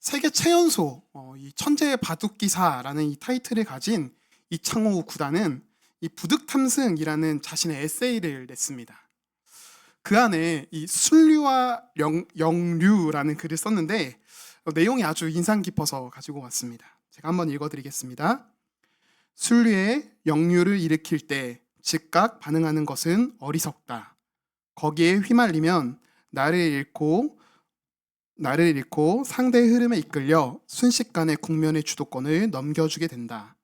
세계 최연소 이 천재의 바둑기사라는 이 타이틀을 가진 이창호 구단은 이 부득탐승이라는 자신의 에세이를 냈습니다. 그 안에 이 순류와 영류라는 글을 썼는데 내용이 아주 인상 깊어서 가지고 왔습니다. 제가 한번 읽어드리겠습니다. 순류의 영류를 일으킬 때 즉각 반응하는 것은 어리석다. 거기에 휘말리면 나를 잃고 상대의 흐름에 이끌려 순식간에 국면의 주도권을 넘겨주게 된다.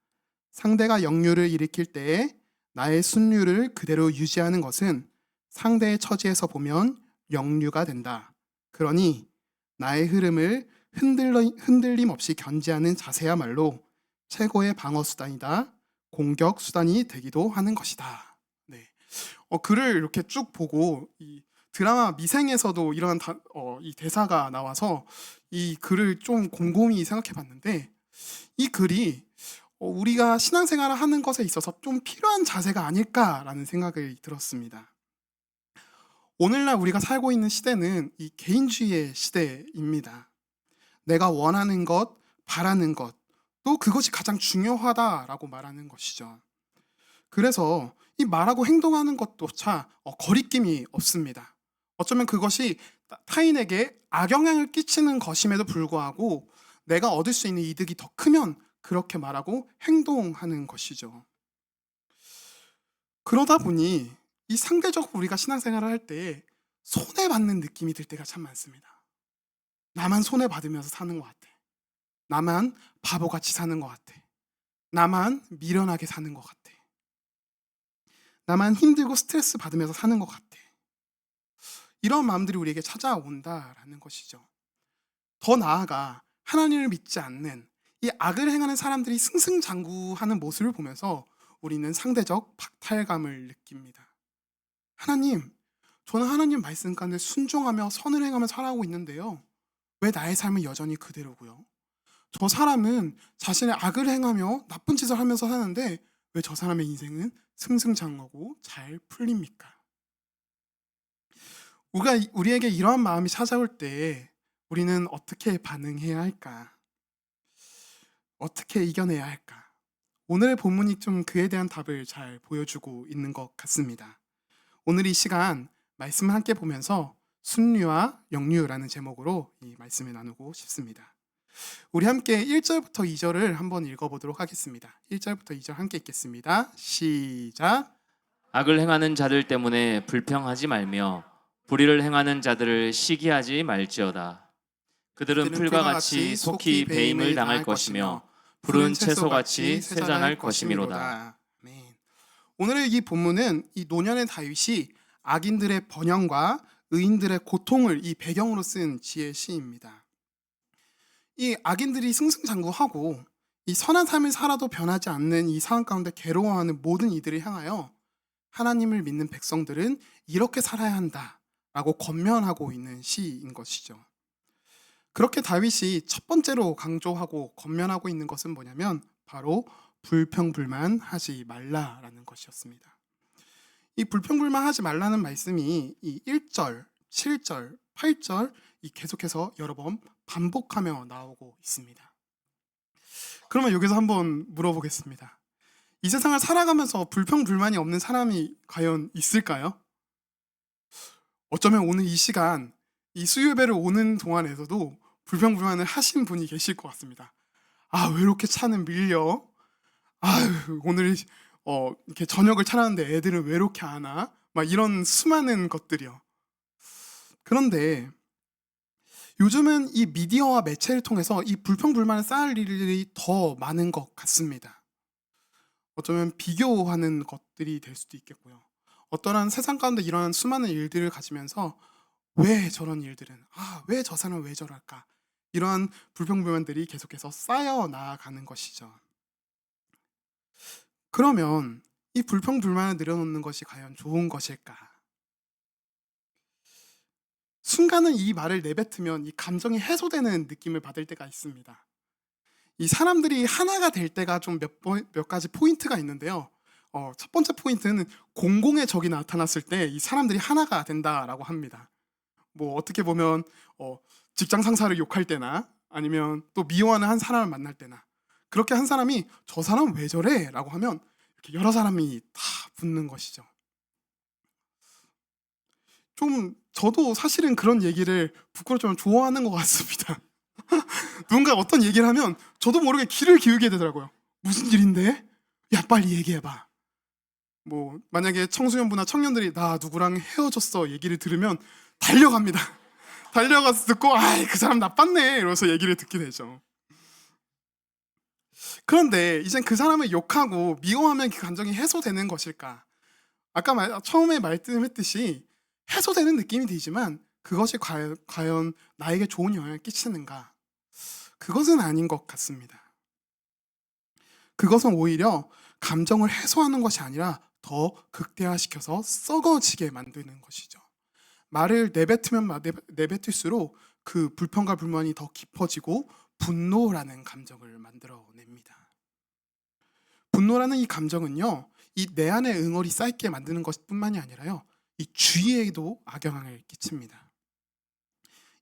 상대가 역류를 일으킬 때에 나의 순류를 그대로 유지하는 것은 상대의 처지에서 보면 역류가 된다. 그러니 나의 흐름을 흔들림 없이 견지하는 자세야말로 최고의 방어 수단이다. 공격 수단이 되기도 하는 것이다. 네. 글을 이렇게 쭉 보고 이 드라마 미생에서도 이런 이 대사가 나와서 이 글을 좀 곰곰이 생각해 봤는데 이 글이 우리가 신앙생활을 하는 것에 있어서 좀 필요한 자세가 아닐까라는 생각이 들었습니다. 오늘날 우리가 살고 있는 시대는 이 개인주의의 시대입니다. 내가 원하는 것, 바라는 것, 또 그것이 가장 중요하다라고 말하는 것이죠. 그래서 이 말하고 행동하는 것조차 거리낌이 없습니다. 어쩌면 그것이 타인에게 악영향을 끼치는 것임에도 불구하고 내가 얻을 수 있는 이득이 더 크면 그렇게 말하고 행동하는 것이죠. 그러다 보니 이 상대적으로 우리가 신앙생활을 할 때 손해받는 느낌이 들 때가 참 많습니다. 나만 손해받으면서 사는 것 같아. 나만 바보같이 사는 것 같아. 나만 미련하게 사는 것 같아. 나만 힘들고 스트레스 받으면서 사는 것 같아. 이런 마음들이 우리에게 찾아온다라는 것이죠. 더 나아가 하나님을 믿지 않는 이 악을 행하는 사람들이 승승장구하는 모습을 보면서 우리는 상대적 박탈감을 느낍니다. 하나님, 저는 하나님 말씀 가운데 순종하며 선을 행하며 살아가고 있는데요. 왜 나의 삶은 여전히 그대로고요? 저 사람은 자신의 악을 행하며 나쁜 짓을 하면서 사는데 왜 저 사람의 인생은 승승장구하고 잘 풀립니까? 우리에게 이러한 마음이 찾아올 때 우리는 어떻게 반응해야 할까? 어떻게 이겨내야 할까? 오늘의 본문이 좀 그에 대한 답을 잘 보여주고 있는 것 같습니다. 오늘 이 시간 말씀을 함께 보면서 순류와 역류라는 제목으로 이 말씀을 나누고 싶습니다. 우리 함께 1절부터 2절을 한번 읽어보도록 하겠습니다. 1절부터 2절 함께 읽겠습니다. 시작. 악을 행하는 자들 때문에 불평하지 말며 불의를 행하는 자들을 시기하지 말지어다. 그들은 풀과 같이 속히 배임을 당할 것이며 푸른 채소같이 쇠잔할 것이미로다. 아멘. 오늘의 이 본문은 이 노년의 다윗이 악인들의 번영과 의인들의 고통을 이 배경으로 쓴 지혜 시입니다. 이 악인들이 승승장구하고 이 선한 삶을 살아도 변하지 않는 이 상황 가운데 괴로워하는 모든 이들을 향하여 하나님을 믿는 백성들은 이렇게 살아야 한다라고 권면하고 있는 시인 것이죠. 그렇게 다윗이 첫 번째로 강조하고 권면하고 있는 것은 뭐냐면 바로 불평불만하지 말라라는 것이었습니다. 이 불평불만하지 말라는 말씀이 이 1절, 7절, 8절 계속해서 여러 번 반복하며 나오고 있습니다. 그러면 여기서 한번 물어보겠습니다. 이 세상을 살아가면서 불평불만이 없는 사람이 과연 있을까요? 어쩌면 오늘 이 시간 이 수요예배를 오는 동안에서도 불평불만을 하신 분이 계실 것 같습니다. 아, 왜 이렇게 차는 밀려? 아유, 오늘 이렇게 저녁을 차렸는데 애들은 왜 이렇게 안 와? 막 이런 수많은 것들이요. 그런데 요즘은 이 미디어와 매체를 통해서 이 불평불만을 쌓을 일이 더 많은 것 같습니다. 어쩌면 비교하는 것들이 될 수도 있겠고요. 어떠한 세상 가운데 이러한 수많은 일들을 가지면서 왜 저런 일들은, 왜 저 사람은 왜 저럴까? 이러한 불평불만들이 계속해서 쌓여 나가는 것이죠. 그러면 이 불평불만을 내려놓는 것이 과연 좋은 것일까? 순간은 이 말을 내뱉으면 이 감정이 해소되는 느낌을 받을 때가 있습니다. 이 사람들이 하나가 될 때가 좀 몇 가지 포인트가 있는데요. 첫 번째 포인트는 공공의 적이 나타났을 때 이 사람들이 하나가 된다라고 합니다. 뭐 어떻게 보면 직장 상사를 욕할 때나 아니면 또 미워하는 한 사람을 만날 때나 그렇게 한 사람이 저 사람 왜 저래? 라고 하면 이렇게 여러 사람이 다 붙는 것이죠. 좀 저도 사실은 그런 얘기를 부끄럽지만 좋아하는 것 같습니다. 누군가 어떤 얘기를 하면 저도 모르게 귀를 기울게 되더라고요. 무슨 일인데? 야 빨리 얘기해봐. 뭐 만약에 청소년부나 청년들이 나 누구랑 헤어졌어 얘기를 들으면 달려갑니다. 달려가서 듣고 아이 그 사람 나빴네 이러면서 얘기를 듣게 되죠. 그런데 이젠 그 사람을 욕하고 미워하면 그 감정이 해소되는 것일까? 아까 처음에 말씀했듯이 해소되는 느낌이 들지만 그것이 과연 나에게 좋은 영향을 끼치는가? 그것은 아닌 것 같습니다. 그것은 오히려 감정을 해소하는 것이 아니라 더 극대화시켜서 썩어지게 만드는 것이죠. 말을 내뱉으면 내뱉을수록 그 불평과 불만이 더 깊어지고 분노라는 감정을 만들어냅니다. 분노라는 이 감정은요, 이 내 안에 응어리 쌓이게 만드는 것뿐만이 아니라요, 이 주위에도 악영향을 끼칩니다.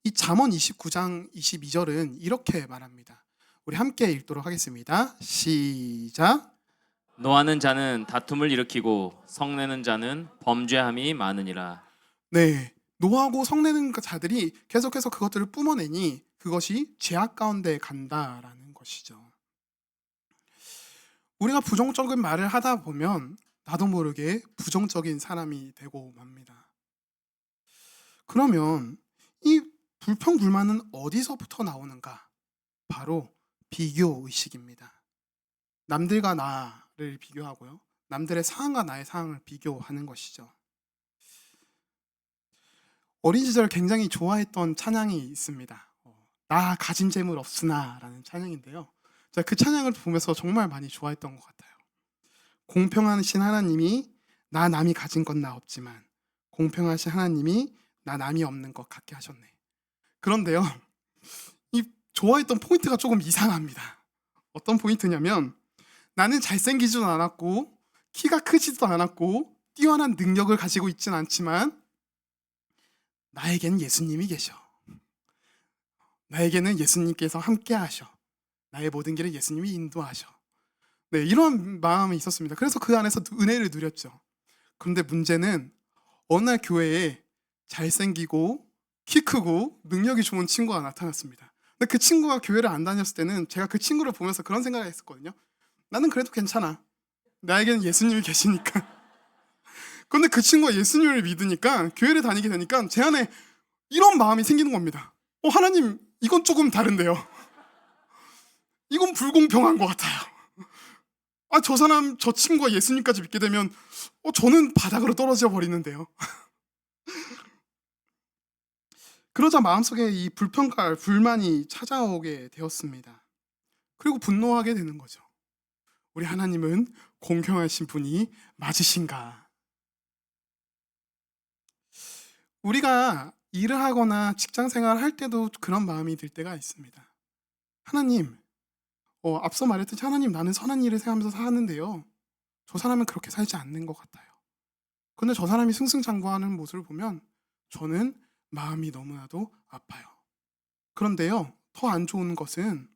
이 잠언 29장 22절은 이렇게 말합니다. 우리 함께 읽도록 하겠습니다. 시작. 노하는 자는 다툼을 일으키고 성내는 자는 범죄함이 많으니라. 네, 노하고 성내는 자들이 계속해서 그것들을 뿜어내니 그것이 죄악 가운데 간다라는 것이죠. 우리가 부정적인 말을 하다 보면 나도 모르게 부정적인 사람이 되고 맙니다. 그러면 이 불평, 불만은 어디서부터 나오는가? 바로 비교 의식입니다. 남들과 나를 비교하고요. 남들의 상황과 나의 상황을 비교하는 것이죠. 어린 시절 굉장히 좋아했던 찬양이 있습니다. 나 가진 재물 없으나 라는 찬양인데요. 제가 그 찬양을 보면서 정말 많이 좋아했던 것 같아요. 공평하신 하나님이 나 남이 가진 건 나 없지만 공평하신 하나님이 나 남이 없는 것 같게 하셨네. 그런데요, 이 좋아했던 포인트가 조금 이상합니다. 어떤 포인트냐면 나는 잘생기지도 않았고 키가 크지도 않았고 뛰어난 능력을 가지고 있진 않지만 나에게는 예수님이 계셔. 나에게는 예수님께서 함께 하셔. 나의 모든 길을 예수님이 인도하셔. 네, 이런 마음이 있었습니다. 그래서 그 안에서 은혜를 누렸죠. 그런데 문제는 어느 날 교회에 잘생기고 키 크고 능력이 좋은 친구가 나타났습니다. 근데 그 친구가 교회를 안 다녔을 때는 제가 그 친구를 보면서 그런 생각을 했었거든요. 나는 그래도 괜찮아. 나에게는 예수님이 계시니까. 그런데 그 친구가 예수님을 믿으니까 교회를 다니게 되니까 제 안에 이런 마음이 생기는 겁니다. 하나님, 이건 조금 다른데요. 이건 불공평한 것 같아요. 저 사람, 저 친구가 예수님까지 믿게 되면 저는 바닥으로 떨어져 버리는데요. 그러자 마음속에 이 불평과 불만이 찾아오게 되었습니다. 그리고 분노하게 되는 거죠. 우리 하나님은 공평하신 분이 맞으신가? 우리가 일을 하거나 직장 생활을 할 때도 그런 마음이 들 때가 있습니다. 하나님, 앞서 말했듯이 하나님 나는 선한 일을 생각하면서 사는데요. 저 사람은 그렇게 살지 않는 것 같아요. 그런데 저 사람이 승승장구하는 모습을 보면 저는 마음이 너무나도 아파요. 그런데요, 더 안 좋은 것은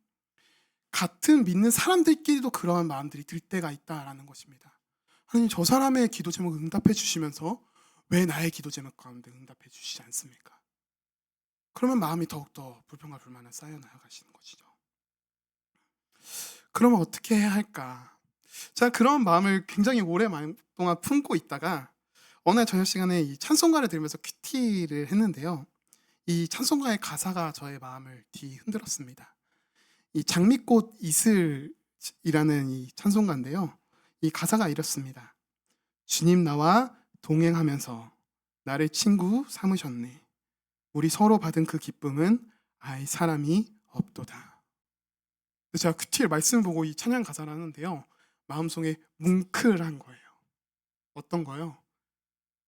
같은 믿는 사람들끼리도 그러한 마음들이 들 때가 있다라는 것입니다. 하나님, 저 사람의 기도 제목 응답해 주시면서 왜 나의 기도 제목 가운데 응답해 주시지 않습니까? 그러면 마음이 더욱더 불평과 불만은 쌓여 나가시는 것이죠. 그러면 어떻게 해야 할까? 제가 그런 마음을 굉장히 오랫동안 품고 있다가 어느 날 저녁 시간에 이 찬송가를 들으면서 큐티를 했는데요. 이 찬송가의 가사가 저의 마음을 뒤흔들었습니다. 이 장미꽃 이슬이라는 이 찬송가인데요. 이 가사가 이렇습니다. 주님 나와 동행하면서 나를 친구 삼으셨네. 우리 서로 받은 그 기쁨은 알 사람이 없도다. 제가 큐티의 말씀을 보고 이 찬양 가사를 하는데요. 마음속에 뭉클한 거예요. 어떤 거요?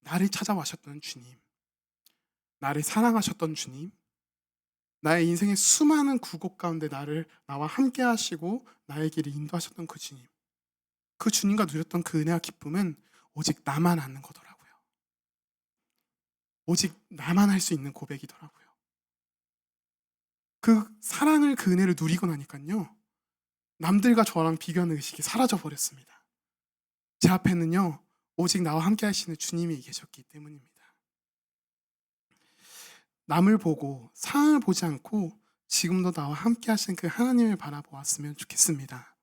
나를 찾아와셨던 주님, 나를 사랑하셨던 주님, 나의 인생의 수많은 굴곡 가운데 나와 함께 하시고 나의 길을 인도하셨던 그 주님, 그 주님과 누렸던 그 은혜와 기쁨은 오직 나만 아는 거더라고요. 오직 나만 할 수 있는 고백이더라고요. 그 사랑을 그 은혜를 누리고 나니까요. 남들과 저랑 비교하는 의식이 사라져 버렸습니다. 제 앞에는요. 오직 나와 함께 하시는 주님이 계셨기 때문입니다. 남을 보고 상황을 보지 않고 지금도 나와 함께 하시는 그 하나님을 바라보았으면 좋겠습니다.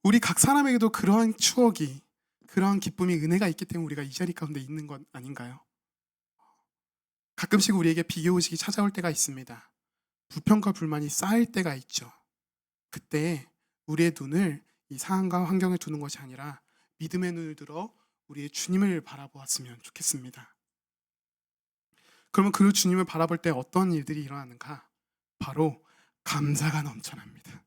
우리 각 사람에게도 그러한 추억이, 그러한 기쁨이, 은혜가 있기 때문에 우리가 이 자리 가운데 있는 것 아닌가요? 가끔씩 우리에게 비교의식이 찾아올 때가 있습니다. 불평과 불만이 쌓일 때가 있죠. 그때 우리의 눈을 이 상황과 환경에 두는 것이 아니라 믿음의 눈을 들어 우리의 주님을 바라보았으면 좋겠습니다. 그러면 그 주님을 바라볼 때 어떤 일들이 일어나는가? 바로 감사가 넘쳐납니다.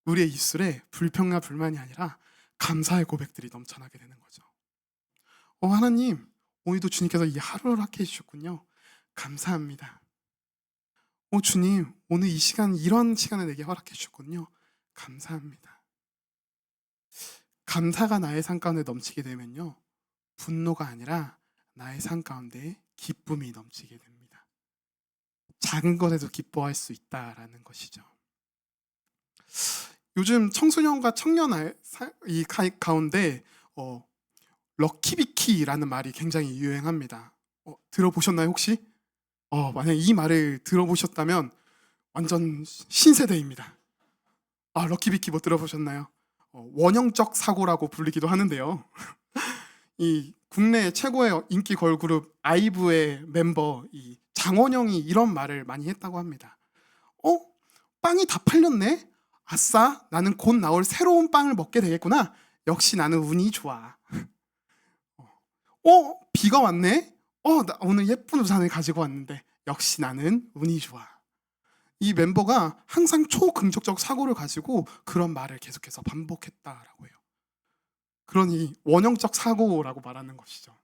우리의 입술에 불평과 불만이 아니라 감사의 고백들이 넘쳐나게 되는 거죠. 하나님, 오늘도 주님께서 이 하루를 허락해 주셨군요. 감사합니다. 주님, 오늘 이 시간, 이런 시간을 내게 허락해 주셨군요. 감사합니다. 감사가 나의 삶 가운데 넘치게 되면요. 분노가 아니라 나의 삶 가운데 기쁨이 넘치게 됩니다. 작은 것에도 기뻐할 수 있다라는 것이죠. 요즘 청소년과 청년 이 가운데 럭키비키라는 말이 굉장히 유행합니다. 들어보셨나요 혹시? 만약 이 말을 들어보셨다면 완전 신세대입니다. 럭키비키 뭐 들어보셨나요? 원형적 사고라고 불리기도 하는데요. 이 국내 최고의 인기 걸그룹 아이브의 멤버 이 장원영이 이런 말을 많이 했다고 합니다. 빵이 다 팔렸네? 아싸, 나는 곧 나올 새로운 빵을 먹게 되겠구나. 역시 나는 운이 좋아. 비가 왔네? 나 오늘 예쁜 우산을 가지고 왔는데 역시 나는 운이 좋아. 이 멤버가 항상 초긍정적 사고를 가지고 그런 말을 계속해서 반복했다라고 해요. 그러니 원형적 사고라고 말하는 것이죠.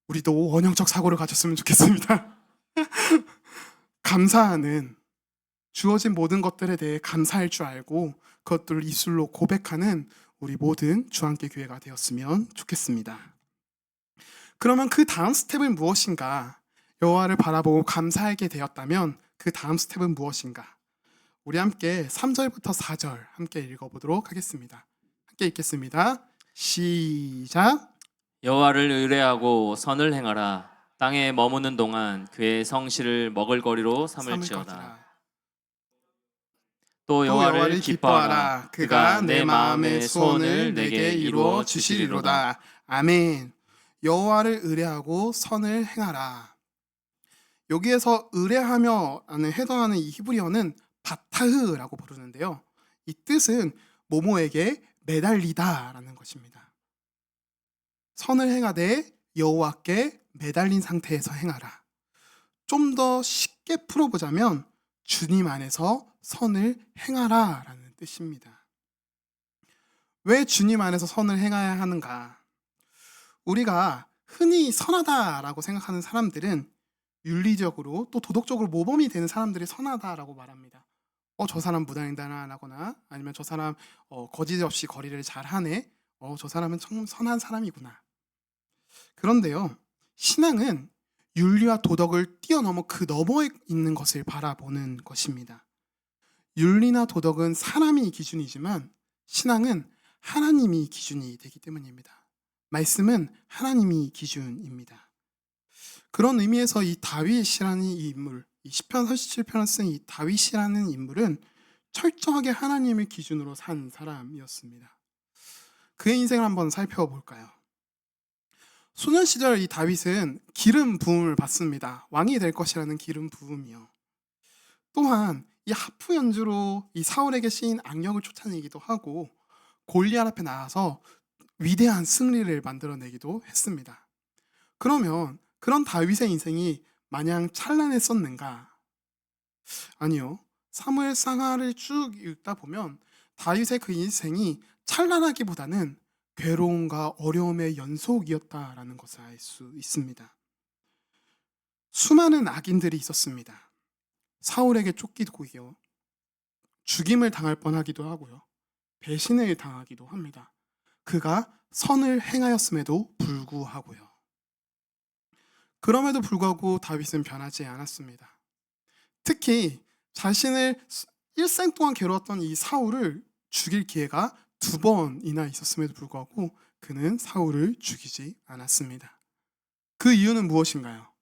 우리도 원형적 사고를 가졌으면 좋겠습니다. 감사하는, 주어진 모든 것들에 대해 감사할 줄 알고 그것들을 입술로 고백하는 우리 모든 주안개 교회가 되었으면 좋겠습니다. 그러면 그 다음 스텝은 무엇인가? 여호와를 바라보고 감사하게 되었다면 그 다음 스텝은 무엇인가? 우리 함께 3절부터 4절 함께 읽어보도록 하겠습니다. 함께 읽겠습니다. 시작. 여호와를 의뢰하고 선을 행하라. 땅에 머무는 동안 그의 성실을 먹을거리로 삼을지어다. 또 여호와를 기뻐하라. 그가 내 마음의 소원을 내게 이루어 주시리로다. 아멘. 여호와를 의뢰하고 선을 행하라. 여기에서 의뢰하며라는 해당하는 이 히브리어는 바타흐라고 부르는데요. 이 뜻은 모모에게 매달리다라는 것입니다. 선을 행하되 여호와께 매달린 상태에서 행하라. 좀 더 쉽게 풀어보자면 주님 안에서 선을 행하라라는 뜻입니다. 왜 주님 안에서 선을 행해야 하는가? 우리가 흔히 선하다라고 생각하는 사람들은 윤리적으로 또 도덕적으로 모범이 되는 사람들이 선하다라고 말합니다. 저 사람 무단횡단하거나 아니면 저 사람 거짓 없이 거리를 잘하네. 저 사람은 참 선한 사람이구나. 그런데요, 신앙은 윤리와 도덕을 뛰어넘어 그 너머에 있는 것을 바라보는 것입니다. 윤리나 도덕은 사람이 기준이지만 신앙은 하나님이 기준이 되기 때문입니다. 말씀은 하나님이 기준입니다. 그런 의미에서 이 다윗이라는 이 인물, 이 시편 37편을 쓴 이 다윗이라는 인물은 철저하게 하나님을 기준으로 산 사람이었습니다. 그의 인생을 한번 살펴볼까요? 소년 시절 이 다윗은 기름 부음을 받습니다. 왕이 될 것이라는 기름 부음이요. 또한 이 하프 연주로 이 사울에게 씌인 악령을 쫓아내기도 하고 골리앗 앞에 나와서 위대한 승리를 만들어내기도 했습니다. 그러면 그런 다윗의 인생이 마냥 찬란했었는가? 아니요. 사무엘 상하를 쭉 읽다 보면 다윗의 그 인생이 찬란하기보다는 괴로움과 어려움의 연속이었다라는 것을 알 수 있습니다. 수많은 악인들이 있었습니다. 사울에게 쫓기고요. 죽임을 당할 뻔하기도 하고요. 배신을 당하기도 합니다. 그가 선을 행하였음에도 불구하고요. 그럼에도 불구하고 다윗은 변하지 않았습니다. 특히 자신을 일생 동안 괴로웠던 이 사울을 죽일 기회가 2번이나 있었음에도 불구하고 그는 사울을 죽이지 않았습니다. 그 이유는 무엇인가요?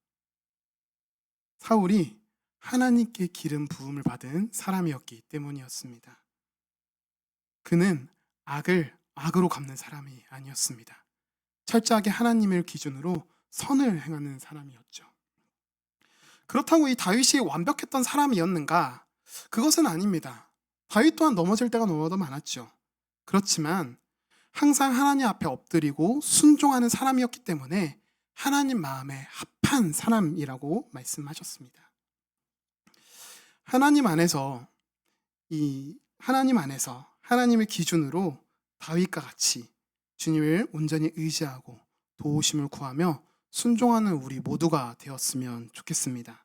사울이 하나님께 기름 부음을 받은 사람이었기 때문이었습니다. 그는 악을 악으로 갚는 사람이 아니었습니다. 철저하게 하나님을 기준으로 선을 행하는 사람이었죠. 그렇다고 이 다윗이 완벽했던 사람이었는가? 그것은 아닙니다. 다윗 또한 넘어질 때가 너무나도 많았죠. 그렇지만 항상 하나님 앞에 엎드리고 순종하는 사람이었기 때문에 하나님 마음에 합한 사람이라고 말씀하셨습니다. 하나님 안에서 하나님을 기준으로 다윗과 같이 주님을 온전히 의지하고 도우심을 구하며 순종하는 우리 모두가 되었으면 좋겠습니다.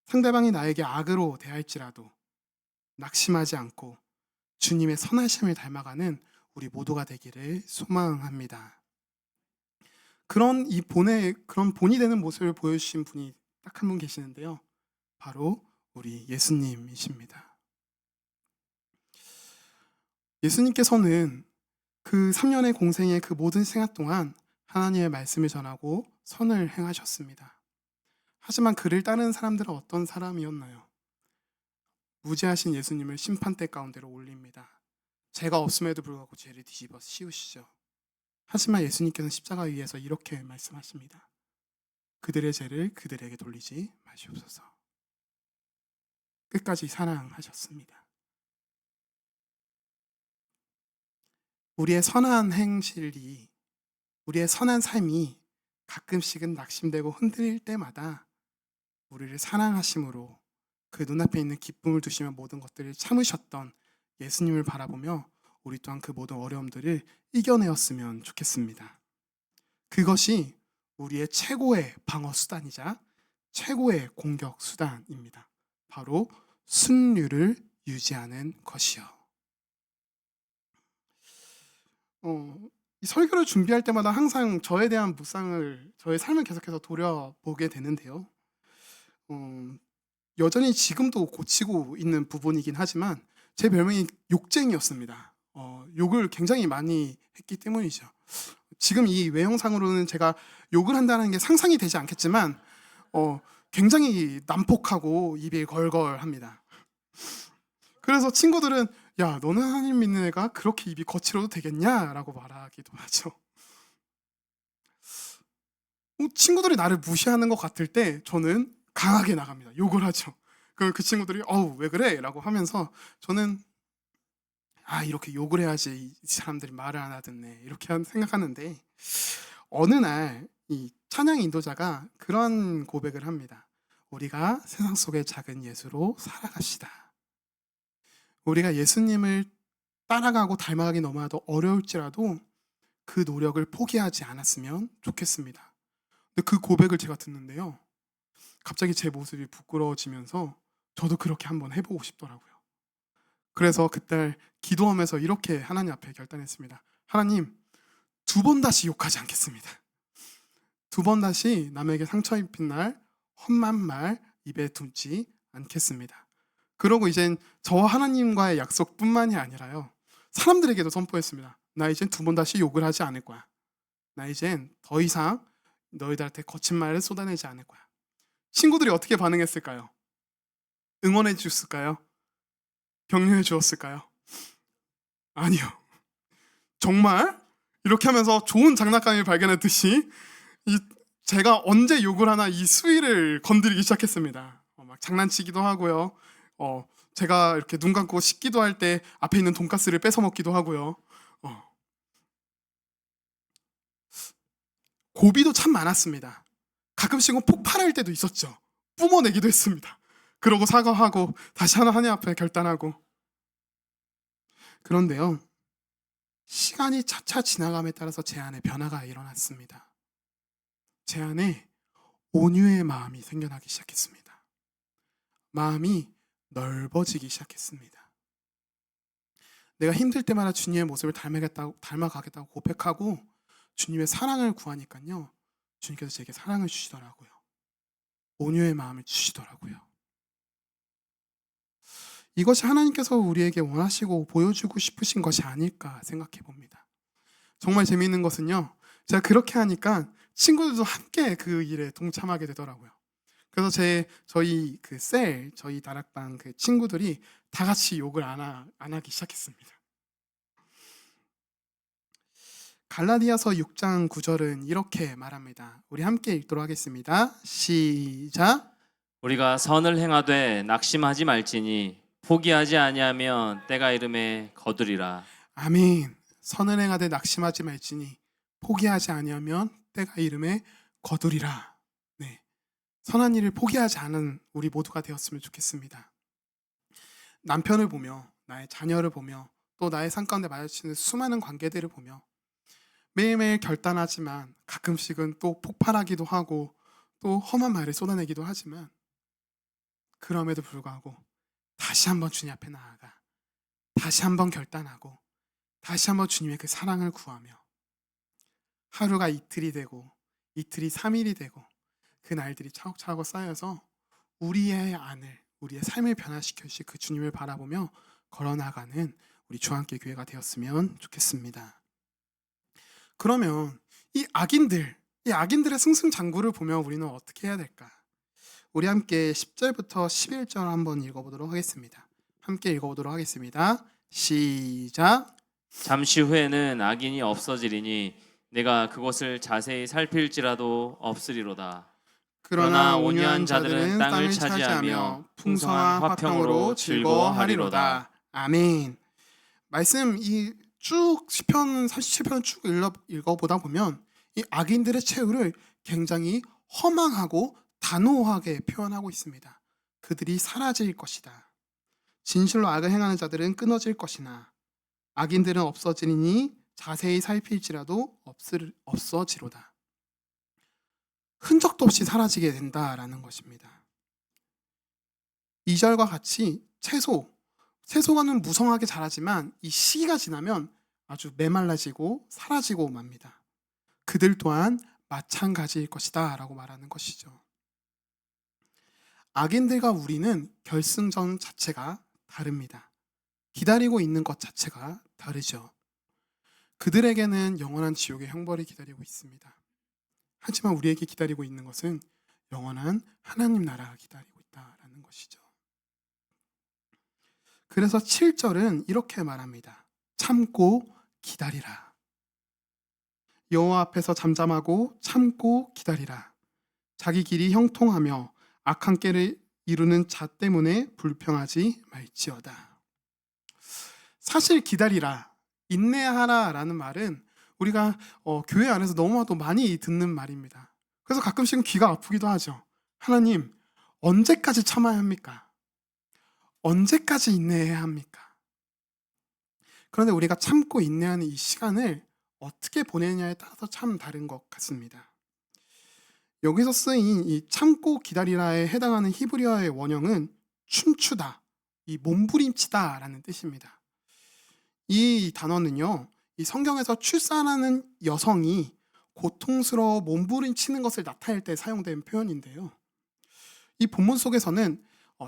상대방이 나에게 악으로 대할지라도 낙심하지 않고 주님의 선하심을 닮아가는 우리 모두가 되기를 소망합니다. 그런 본이 되는 모습을 보여주신 분이 딱 한 분 계시는데요. 바로 우리 예수님이십니다. 예수님께서는 그 3년의 공생의 그 모든 생활 동안 하나님의 말씀을 전하고 선을 행하셨습니다. 하지만 그를 따르는 사람들은 어떤 사람이었나요? 무죄하신 예수님을 심판대 가운데로 올립니다. 죄가 없음에도 불구하고 죄를 뒤집어 씌우시죠. 하지만 예수님께서는 십자가 위에서 이렇게 말씀하십니다. 그들의 죄를 그들에게 돌리지 마시옵소서. 끝까지 사랑하셨습니다. 우리의 선한 행실이, 우리의 선한 삶이 가끔씩은 낙심되고 흔들릴 때마다 우리를 사랑하심으로 그 눈앞에 있는 기쁨을 두시며 모든 것들을 참으셨던 예수님을 바라보며 우리 또한 그 모든 어려움들을 이겨내었으면 좋겠습니다. 그것이 우리의 최고의 방어 수단이자 최고의 공격 수단입니다. 바로 순류를 유지하는 것이요. 이 설교를 준비할 때마다 항상 저에 대한 묵상을, 저의 삶을 계속해서 돌아보게 되는데요. 여전히 지금도 고치고 있는 부분이긴 하지만 제 별명이 욕쟁이였습니다. 욕을 굉장히 많이 했기 때문이죠. 지금 이 외형상으로는 제가 욕을 한다는 게 상상이 되지 않겠지만 굉장히 난폭하고 입이 걸걸합니다. 그래서 친구들은 야, 너는 하나님 믿는 애가 그렇게 입이 거칠어도 되겠냐? 라고 말하기도 하죠. 친구들이 나를 무시하는 것 같을 때 저는 강하게 나갑니다. 욕을 하죠. 그 친구들이 왜 그래? 라고 하면서 저는 이렇게 욕을 해야지 이 사람들이 말을 안 하겠네 이렇게 생각하는데 어느 날 이 찬양 인도자가 그런 고백을 합니다. 우리가 세상 속의 작은 예수로 살아갑시다. 우리가 예수님을 따라가고 닮아가기 너무나도 어려울지라도 그 노력을 포기하지 않았으면 좋겠습니다. 근데 그 고백을 제가 듣는데요. 갑자기 제 모습이 부끄러워지면서 저도 그렇게 한번 해보고 싶더라고요. 그래서 그때 기도하면서 이렇게 하나님 앞에 결단했습니다. 하나님, 2번 다시 욕하지 않겠습니다. 2번 다시 남에게 상처 입힌 날 험한 말 입에 두지 않겠습니다. 그러고 이젠 저와 하나님과의 약속뿐만이 아니라요. 사람들에게도 선포했습니다. 나 이젠 2번 다시 욕을 하지 않을 거야. 나 이젠 더 이상 너희들한테 거친 말을 쏟아내지 않을 거야. 친구들이 어떻게 반응했을까요? 응원해 주셨을까요? 격려해 주었을까요? 아니요. 정말 이렇게 하면서 좋은 장난감을 발견했듯이 제가 언제 욕을 하나 이 수위를 건드리기 시작했습니다. 막 장난치기도 하고요. 제가 이렇게 눈 감고 씻기도 할 때 앞에 있는 돈가스를 뺏어 먹기도 하고요. 고비도 참 많았습니다. 가끔씩은 폭발할 때도 있었죠. 뿜어내기도 했습니다. 그러고 사과하고 다시 하나님 앞에 결단하고. 그런데요, 시간이 차차 지나감에 따라서 제 안에 변화가 일어났습니다. 제 안에 온유의 마음이 생겨나기 시작했습니다. 마음이 넓어지기 시작했습니다. 내가 힘들 때마다 주님의 모습을 닮아가겠다고 고백하고 주님의 사랑을 구하니까요, 주님께서 제게 사랑을 주시더라고요. 온유의 마음을 주시더라고요. 이것이 하나님께서 우리에게 원하시고 보여주고 싶으신 것이 아닐까 생각해 봅니다. 정말 재미있는 것은요, 제가 그렇게 하니까 친구들도 함께 그 일에 동참하게 되더라고요. 그래서 저희 다락방 그 친구들이 다 같이 욕을 안 하기 시작했습니다. 갈라디아서 6장 9절은 이렇게 말합니다. 우리 함께 읽도록 하겠습니다. 시작. 우리가 선을 행하되 낙심하지 말지니 포기하지 아니하면 때가 이름에 거두리라. 아멘. 선을 행하되 낙심하지 말지니 포기하지 아니하면 때가 이름에 거두리라. 네. 선한 일을 포기하지 않은 우리 모두가 되었으면 좋겠습니다. 남편을 보며, 나의 자녀를 보며, 또 나의 삶 가운데 마주치는 수많은 관계들을 보며 매일매일 결단하지만 가끔씩은 또 폭발하기도 하고 또 험한 말을 쏟아내기도 하지만 그럼에도 불구하고 다시 한번 주님 앞에 나아가 다시 한번 결단하고 다시 한번 주님의 그 사랑을 구하며 하루가 이틀이 되고 이틀이 3일이 되고 그 날들이 차곡차곡 쌓여서 우리의 삶을 변화시켜 주실 그 주님을 바라보며 걸어나가는 우리 주안께 교회가 되었으면 좋겠습니다. 그러면 이 악인들의 승승장구를 보며 우리는 어떻게 해야 될까? 우리 함께 10절부터 11절 한번 읽어보도록 하겠습니다. 함께 읽어보도록 하겠습니다. 시작. 잠시 후에는 악인이 없어지리니 내가 그곳을 자세히 살필지라도 없으리로다. 그러나 온유한 자들은 땅을 차지하며 풍성한 화평으로 즐거워하리로다. 아멘. 말씀 이 쭉 시편 47편 쭉 읽어보다 보면 이 악인들의 최후를 굉장히 허망하고 단호하게 표현하고 있습니다. 그들이 사라질 것이다. 진실로 악을 행하는 자들은 끊어질 것이나 악인들은 없어지니 자세히 살필지라도 없어지로다. 흔적도 없이 사라지게 된다라는 것입니다. 2절과 같이 채소가는 무성하게 자라지만 이 시기가 지나면 아주 메말라지고 사라지고 맙니다. 그들 또한 마찬가지일 것이다 라고 말하는 것이죠. 악인들과 우리는 결승전 자체가 다릅니다. 기다리고 있는 것 자체가 다르죠. 그들에게는 영원한 지옥의 형벌이 기다리고 있습니다. 하지만 우리에게 기다리고 있는 것은 영원한 하나님 나라가 기다리고 있다라는 것이죠. 그래서 7절은 이렇게 말합니다. 참고 기다리라. 여호와 앞에서 잠잠하고 참고 기다리라. 자기 길이 형통하며 악한 꾀를 이루는 자 때문에 불평하지 말지어다. 사실 기다리라, 인내하라 라는 말은 우리가 교회 안에서 너무나도 많이 듣는 말입니다. 그래서 가끔씩은 귀가 아프기도 하죠. 하나님, 언제까지 참아야 합니까? 언제까지 인내해야 합니까? 그런데 우리가 참고 인내하는 이 시간을 어떻게 보내느냐에 따라서 참 다른 것 같습니다. 여기서 쓰인 이 참고 기다리라에 해당하는 히브리어의 원형은 춤추다, 이 몸부림치다 라는 뜻입니다. 이 단어는요, 이 성경에서 출산하는 여성이 고통스러워 몸부림치는 것을 나타낼 때 사용된 표현인데요. 이 본문 속에서는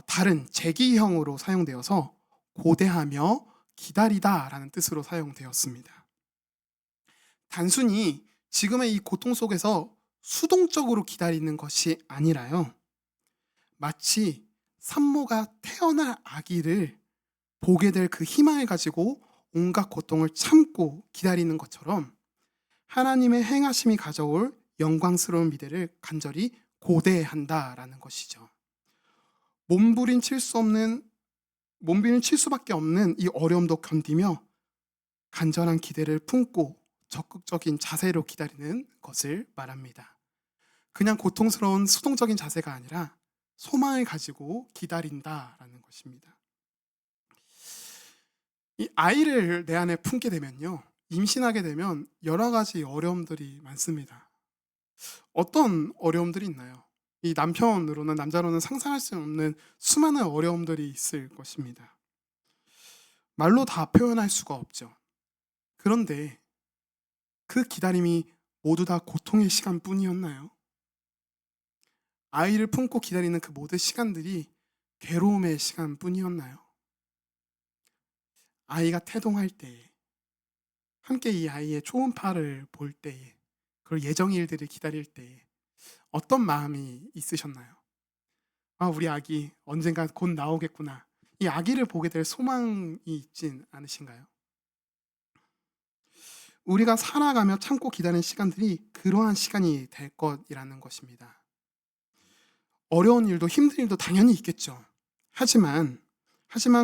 다른 제기형으로 사용되어서 고대하며 기다리다 라는 뜻으로 사용되었습니다. 단순히 지금의 이 고통 속에서 수동적으로 기다리는 것이 아니라요, 마치 산모가 태어날 아기를 보게 될 그 희망을 가지고 온갖 고통을 참고 기다리는 것처럼 하나님의 행하심이 가져올 영광스러운 미래를 간절히 고대한다라는 것이죠. 몸부림칠 수밖에 없는 이 어려움도 견디며 간절한 기대를 품고 적극적인 자세로 기다리는 것을 말합니다. 그냥 고통스러운 수동적인 자세가 아니라 소망을 가지고 기다린다라는 것입니다. 이 아이를 내 안에 품게 되면요, 임신하게 되면 여러 가지 어려움들이 많습니다. 어떤 어려움들이 있나요? 이 남자로는 상상할 수 없는 수많은 어려움들이 있을 것입니다. 말로 다 표현할 수가 없죠. 그런데 그 기다림이 모두 다 고통의 시간뿐이었나요? 아이를 품고 기다리는 그 모든 시간들이 괴로움의 시간뿐이었나요? 아이가 태동할 때에, 함께 이 아이의 초음파를 볼 때에, 그리고 예정일들을 기다릴 때에 어떤 마음이 있으셨나요? 아, 우리 아기 언젠가 곧 나오겠구나. 이 아기를 보게 될 소망이 있진 않으신가요? 우리가 살아가며 참고 기다리는 시간들이 그러한 시간이 될 것이라는 것입니다. 어려운 일도 힘든 일도 당연히 있겠죠. 하지만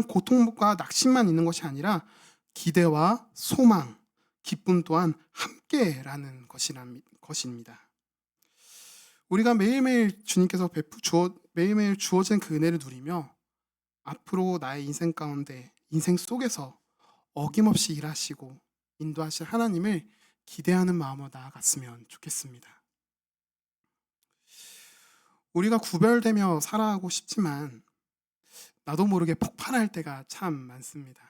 고통과 낙심만 있는 것이 아니라 기대와 소망, 기쁨 또한 함께라는 것입니다. 우리가 매일매일 주님께서 매일매일 주어진 그 은혜를 누리며 앞으로 나의 인생 가운데, 인생 속에서 어김없이 일하시고 인도하실 하나님을 기대하는 마음으로 나아갔으면 좋겠습니다. 우리가 구별되며 살아가고 싶지만 나도 모르게 폭발할 때가 참 많습니다.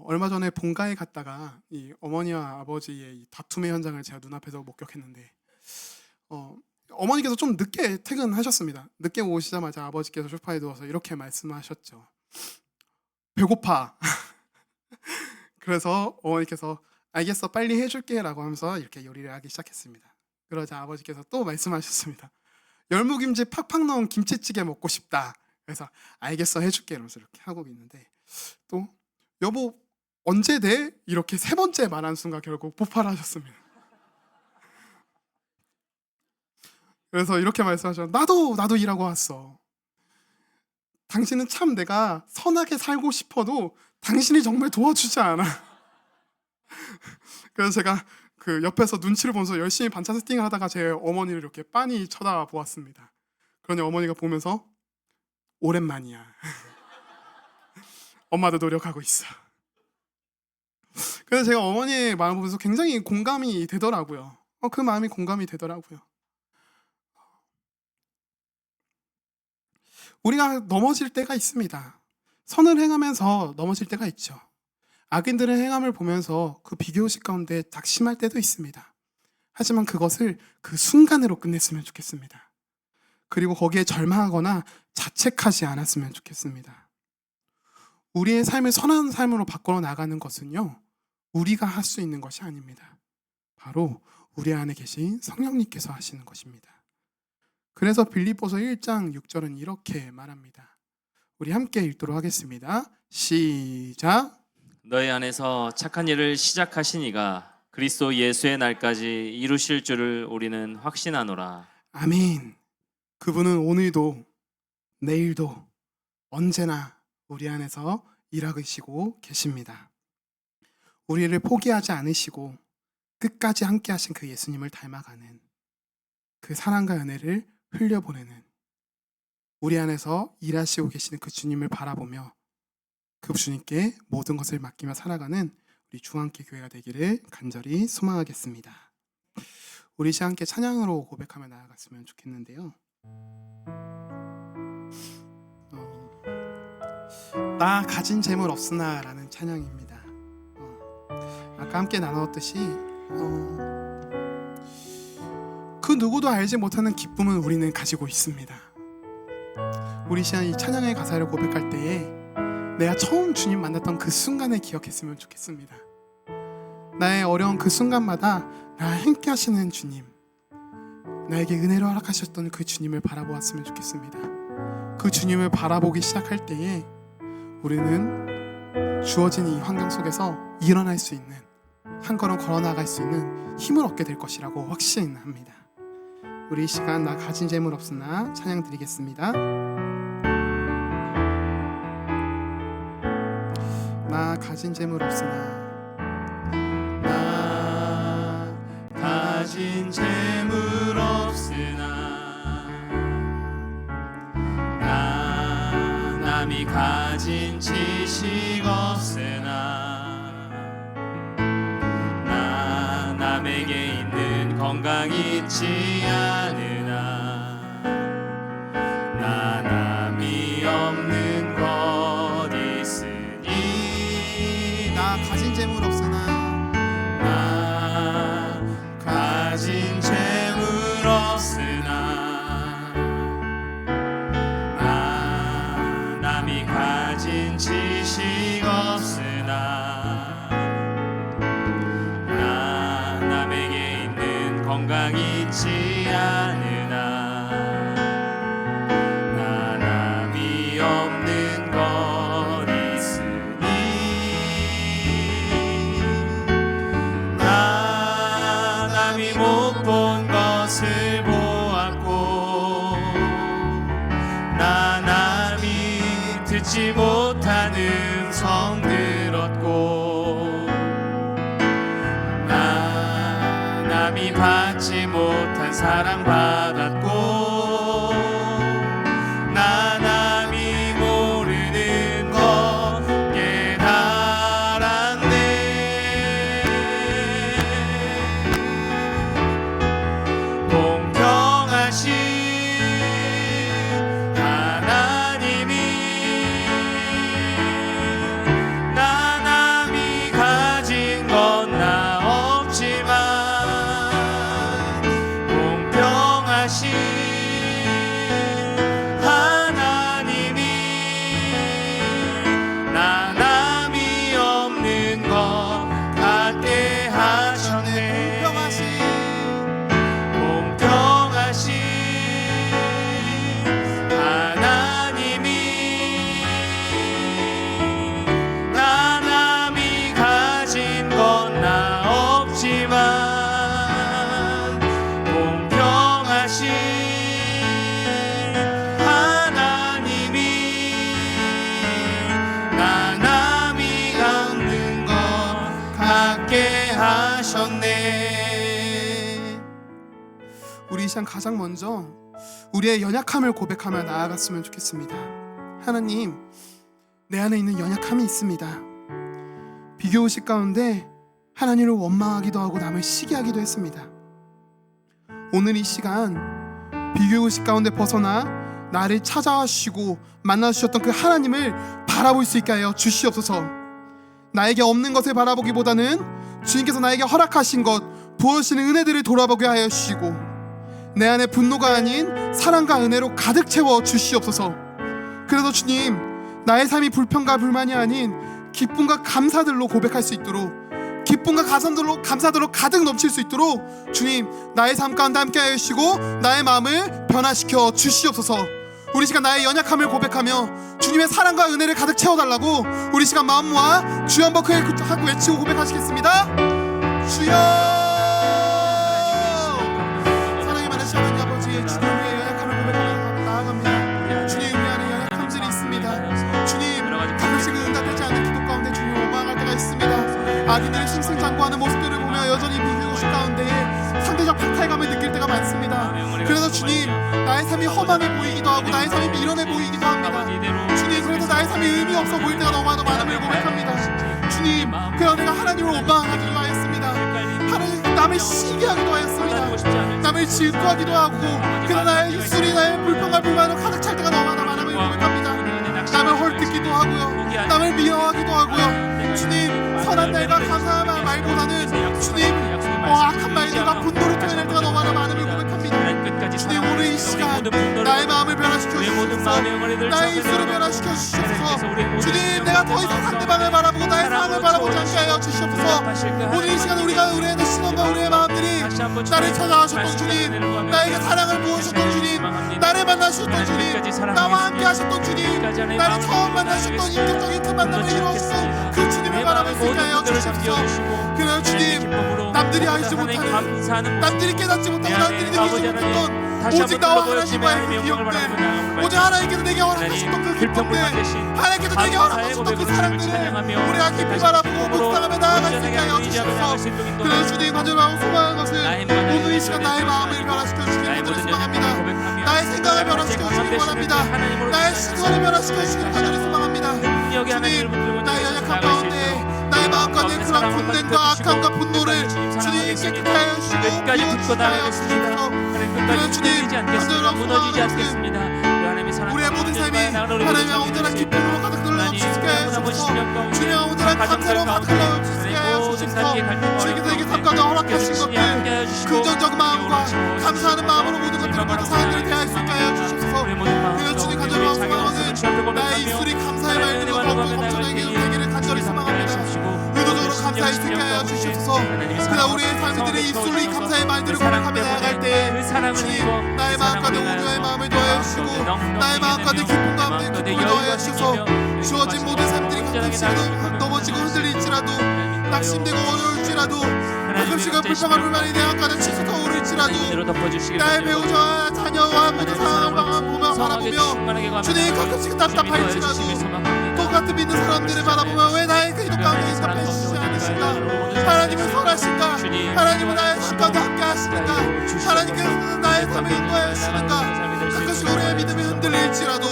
얼마 전에 본가에 갔다가 이 어머니와 아버지의 이 다툼의 현장을 제가 눈앞에서 목격했는데, 어머니께서 좀 늦게 퇴근하셨습니다. 늦게 오시자마자 아버지께서 소파에 누워서 이렇게 말씀하셨죠. 배고파. 그래서 어머니께서 알겠어, 빨리 해줄게 라고 하면서 이렇게 요리를 하기 시작했습니다. 그러자 아버지께서 또 말씀하셨습니다. 열무김치 팍팍 넣은 김치찌개 먹고 싶다. 그래서 알겠어, 해줄게 이러면서 이렇게 하고 있는데, 또 여보 언제 돼? 이렇게 세 번째 말한 순간 결국 폭발하셨습니다. 그래서 이렇게 말씀하셨죠. 나도 일하고 왔어. 당신은 참 내가 선하게 살고 싶어도 당신이 정말 도와주지 않아. 그래서 제가 그 옆에서 눈치를 보면서 열심히 반찬 세팅을 하다가 제 어머니를 이렇게 빤히 쳐다보았습니다. 그러니 어머니가 보면서 오랜만이야. 엄마도 노력하고 있어. 그래서 제가 어머니의 마음을 보면서 굉장히 공감이 되더라고요. 그 마음이 공감이 되더라고요. 우리가 넘어질 때가 있습니다. 선을 행하면서 넘어질 때가 있죠. 악인들의 행함을 보면서 그 비교의식 가운데 낙심할 때도 있습니다. 하지만 그것을 그 순간으로 끝냈으면 좋겠습니다. 그리고 거기에 절망하거나 자책하지 않았으면 좋겠습니다. 우리의 삶을 선한 삶으로 바꿔 나가는 것은요, 우리가 할 수 있는 것이 아닙니다. 바로 우리 안에 계신 성령님께서 하시는 것입니다. 그래서 빌립보서 1장 6절은 이렇게 말합니다. 우리 함께 읽도록 하겠습니다. 시작. 너희 안에서 착한 일을 시작하신 이가 그리스도 예수의 날까지 이루실 줄을 우리는 확신하노라. 아멘. 그분은 오늘도 내일도 언제나 우리 안에서 일하시고 계십니다. 우리를 포기하지 않으시고 끝까지 함께 하신 그 예수님을 닮아가는 그 사랑과 은혜를 흘려보내는 우리 안에서 일하시고 계시는 그 주님을 바라보며 그 주님께 모든 것을 맡기며 살아가는 우리 중앙교 교회가 되기를 간절히 소망하겠습니다. 우리 시간 함께 찬양으로 고백하며 나아갔으면 좋겠는데요. 나 가진 재물 없으나 라는 찬양입니다. 아까 함께 나누었듯이 그 누구도 알지 못하는 기쁨은 우리는 가지고 있습니다. 우리 시간 이 찬양의 가사를 고백할 때에 내가 처음 주님 만났던 그 순간을 기억했으면 좋겠습니다. 나의 어려운 그 순간마다 나와 함께 하시는 주님, 나에게 은혜로 허락하셨던 그 주님을 바라보았으면 좋겠습니다. 그 주님을 바라보기 시작할 때에 우리는 주어진 이 환경 속에서 일어날 수 있는, 한 걸음 걸어 나갈 수 있는 힘을 얻게 될 것이라고 확신합니다. 우리 이 시간 나 가진 재물 없으나 찬양 드리겠습니다. 나 가진 재물 없으나, 나 가진 재물 없으나, 나 남이 가진 지식 없으나, 나 남에게 있는 건강 있지 않으나, 나 남이 없는 것 있으니, 나 가진 재물 없으나, 나 가진 재물 없으나, 나 남이 가진 지식 있지 않으나 나 남이 없는 것 있으니 나 남이 못 본 것을 보았고 나 남이 듣지 못한 음성 들었고 나 남이 받지 못한 사랑 받았고 나 남이 모르는 것 깨달았네. 공평하신 하나님이 나 남이 가진 건 나 없지만 공평하신 하나님이 나 남이 없는 것 같게 하셨네. 공평하신 하나님이 나 남이 가진 건 나 없지만 공평하신 하나님이 나 남이 갖는 것 같게 하셨네. 우리 이 시간 가장 먼저 우리의 연약함을 고백하며 나아갔으면 좋겠습니다. 하나님, 내 안에 있는 연약함이 있습니다. 비교의식 가운데 하나님을 원망하기도 하고 남을 시기하기도 했습니다. 오늘 이 시간 비교의식 가운데 벗어나 나를 찾아주시고 만나주셨던 그 하나님을 바라볼 수 있게 하여 주시옵소서. 나에게 없는 것을 바라보기보다는 주님께서 나에게 허락하신 것, 부어주시는 은혜들을 돌아보게 하여 주시고 내 안에 분노가 아닌 사랑과 은혜로 가득 채워 주시옵소서. 그래서 주님, 나의 삶이 불평과 불만이 아닌 기쁨과 감사들로 고백할 수 있도록, 기쁨과 감사들로 가득 넘칠 수 있도록 주님, 나의 삶 가운데 함께하여 주시고 나의 마음을 변화시켜 주시옵소서. 우리 시간 나의 연약함을 고백하며 주님의 사랑과 은혜를 가득 채워달라고 우리 시간 마음 모아 주여 한번 크게 하고 외치고 고백하시겠습니다. 주여! 사랑이 많으신 하나님 아버지, 주님 우리의 연약함을 고백하며 나아갑니다. 주님, 우리 안에 연약함들이 있습니다. 주님, 가끔씩은 응답되지 않는 기도 가운데 주님 원망할 때가 있습니다. 아기들의 승승장구하는 모습들을 보며 여전히 비교의식 가운데 상대적 박탈감을 느낄 때가 많습니다. 그래서 주님, 나의 삶이 험하게 보이기도 하고 나의 삶이 미련해 보이기도 합니다. 주님, 그래서 나의 삶이 의미 없어 보일 때가 너무나도 많음을 고백합니다. 주님, 그래서 내가 하나님을 원망하기도 하였습니다. 하나님, 남을 시기하기도 하였습니다. 남을 질투하기도 하고 그러나 나의 입술이 나의 불평과 불만으로 가득 찰 때가 너무나 많음을 고백합니다. 남을 헐뜯기도 하고요, 남을 미워하기도 하고요. 주님, 선한 날과 감사한 말보다는 주님, 악한 말들과 분노를 토해낼 때가 너무나 많음을 고백합니다. 주님, 오늘 이 시간 나의 마음을 변화시켜 주시옵소서. 나의 입술을 변화시켜 주시옵소서. 주님, 내가 더 이상 상대방을 바라보고 나의 상황을 바라보지 않게 하여 주시옵소서. 오늘 이 시간 우리의 신원과 우리의 마음들이 나를 찾아오셨던 주님, 나에게 사랑을 부어주셨던 주님, 나를 만나주셨던 주님, 나와 함께 하셨던 주님, 나를 처음 만나셨던 인격적인 그 만남을 이루었던 그 주님을 바라볼 수 있게 하여 주시옵소서. 그래요 주님, 남들이 알지 못하는, 남들이 깨닫지 못하고 남들이 느끼지 못했던 오직 나와 하나님과의 그 기억들, 오직 하나님께서 내게 허락하셨던 그 기쁨들, 하나님께서 내게 허락하셨던 그 사랑들을 우리가 깊이 바라보고 묵상하며 나아갈 수 있게 하여 주시옵소서. 그래서 주님, 간절하고 소망하는 것은 오늘 이 시간 나의 마음을 변화시켜 주시기를 간절히 소망합니다. 나의 생각을 변화시켜 주시기 바랍니다. 나의 시선을 변화시켜 주시기를 간절히 소망합니다. 주님, 나의 연약한 가운데 나의 마음 가운데 그런 분냄과 악함과 분노를 주님 깨끗하게 하여 주시고 비워주시게 하여 주시옵소서. 그래서 주님, 간절하고 소망하는 것은 우리의 모든 삶이 하나님의 온전한 기쁨으로 가득 눌러주시게 하여 주시옵소서. 주님의 온전한 감사로 가득 눌러주시게 하여 주시옵소서. 주님께서 내게 삶가운데 허락하신 것들, 긍정적 마음과 감사하는 마음으로 모든 것들을 모든 사람들을 대할 수 있게 하여 주시옵소서. 그래서 주님, 간절하고 소망하는 나의 입술이 감사의 말들로 넘쳐나게 되기를 간절히 소망합니다. 의도적으로 감사의 감사할 수 있게 하여 주시옵소서. 그러나 우리의 삶들이 입술로 이 감사의 말들을 고백하며 나아갈 때 주님 나의 마음 가운데 온유의 마음을 더하여 주시고 나의 마음 가운데 기쁨 가운데 기쁨을 더하여 주셔서 주어진 모든 삶들이 가끔씩은 넘어지고 흔들릴지라도 낙심되고 어려울지라도 가끔씩은 불평과 불만이 내 안가득 치솟아 오를지라도 나의 배우자와 자녀와 모두 사랑을 보며 바라보며 주님 가끔씩은 답답할지라도 똑같은 믿는 사람들을 바라보며 왜 나의 기도 가운데 답해주시지 않으신가. 하나님은 선하신가. 하나님은 나의 주 가운데 함께 하시는가. 하나님께서는 나의 삶을 인도하여 주시는가. 가끔씩 우리의 믿음이 흔들릴지라도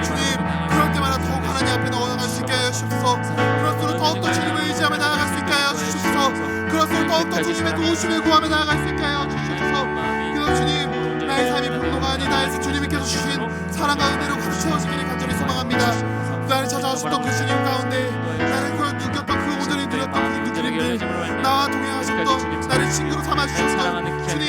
주님 그럴 때마다 더욱 하나님 앞에 나아갈 수 있게 하여 주옵소서. 그럴수록 더욱더 주님을 의지하며 나아갈 수 있게 하여 주옵소서. 그럴수록 더욱더 주님의 도우심을 구하며 나아갈 수 있게 하여 주옵소서. 그래서 주님 나의 삶이 분노가 아니다. 주님께서 주신 사랑과 은혜로 가득 채워지기를 간절히 소망합니다. 나를 찾아오셨던 그 주님 가운데 나를 그걸 느꼈던 그 오전에 누렸던 그 느낌들 나와 동행하셨던 나를 친구로 삼아주셨던 주님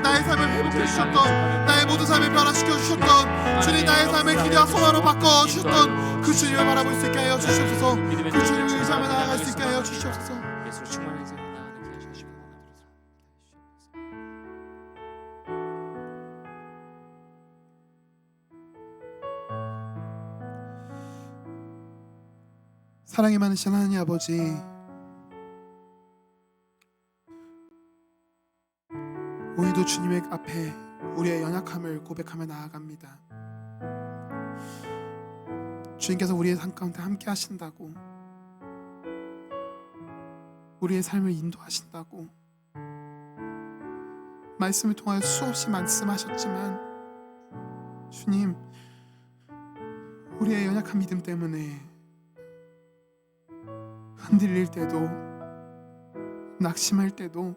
나의 삶을 회복해주셨던 나의 모든 삶을 변화시켜주셨던 주님 나의 삶을 기대와 소망으로 바꿔주셨던 그 주님을 바라볼 수 있게 하여 주시옵소서. 그 주님을 의지하며 나아갈 수 있게 하여 주시옵소서. 예수를 충만한 인생 나아가게 하여 주시기 원합니다. 사랑이 많으신 하나님 아버지, 오늘도 주님의 앞에 우리의 연약함을 고백하며 나아갑니다. 주님께서 우리의 삶 가운데 함께 하신다고, 우리의 삶을 인도하신다고 말씀을 통하여 수없이 말씀하셨지만 주님, 우리의 연약한 믿음 때문에 흔들릴 때도 낙심할 때도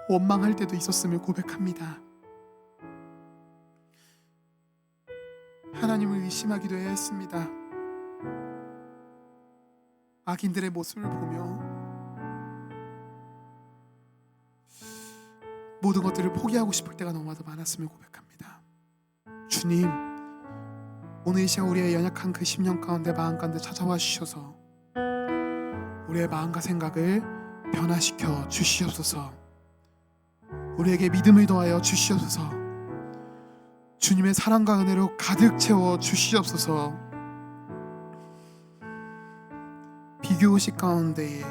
원망할 때도 있었음을 고백합니다. 하나님을 의심하기도 해야 했습니다. 악인들의 모습을 보며 모든 것들을 포기하고 싶을 때가 너무나도 많았음을 고백합니다. 주님, 오늘 이 시간 우리의 연약한 그 심령 가운데 마음 가운데 찾아와 주셔서 우리의 마음과 생각을 변화시켜 주시옵소서. 우리에게 믿음을 더하여 주시옵소서. 주님의 사랑과 은혜로 가득 채워 주시옵소서. 비교의식 가운데에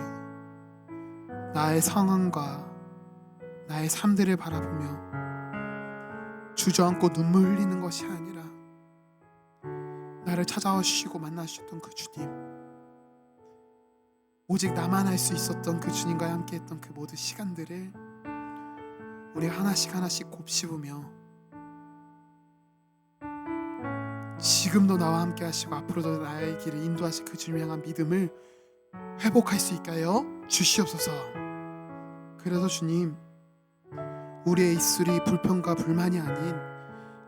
나의 상황과 나의 삶들을 바라보며 주저앉고 눈물 흘리는 것이 아니라 나를 찾아와 주시고 만나 주셨던 그 주님, 오직 나만 알 수 있었던 그 주님과 함께 했던 그 모든 시간들을 우리 하나씩 하나씩 곱씹으며 지금도 나와 함께 하시고 앞으로도 나의 길을 인도하실 그 주님을 향한 믿음을 회복할 수 있게 하여 주시옵소서. 그래서 주님, 우리의 입술이 불평과 불만이 아닌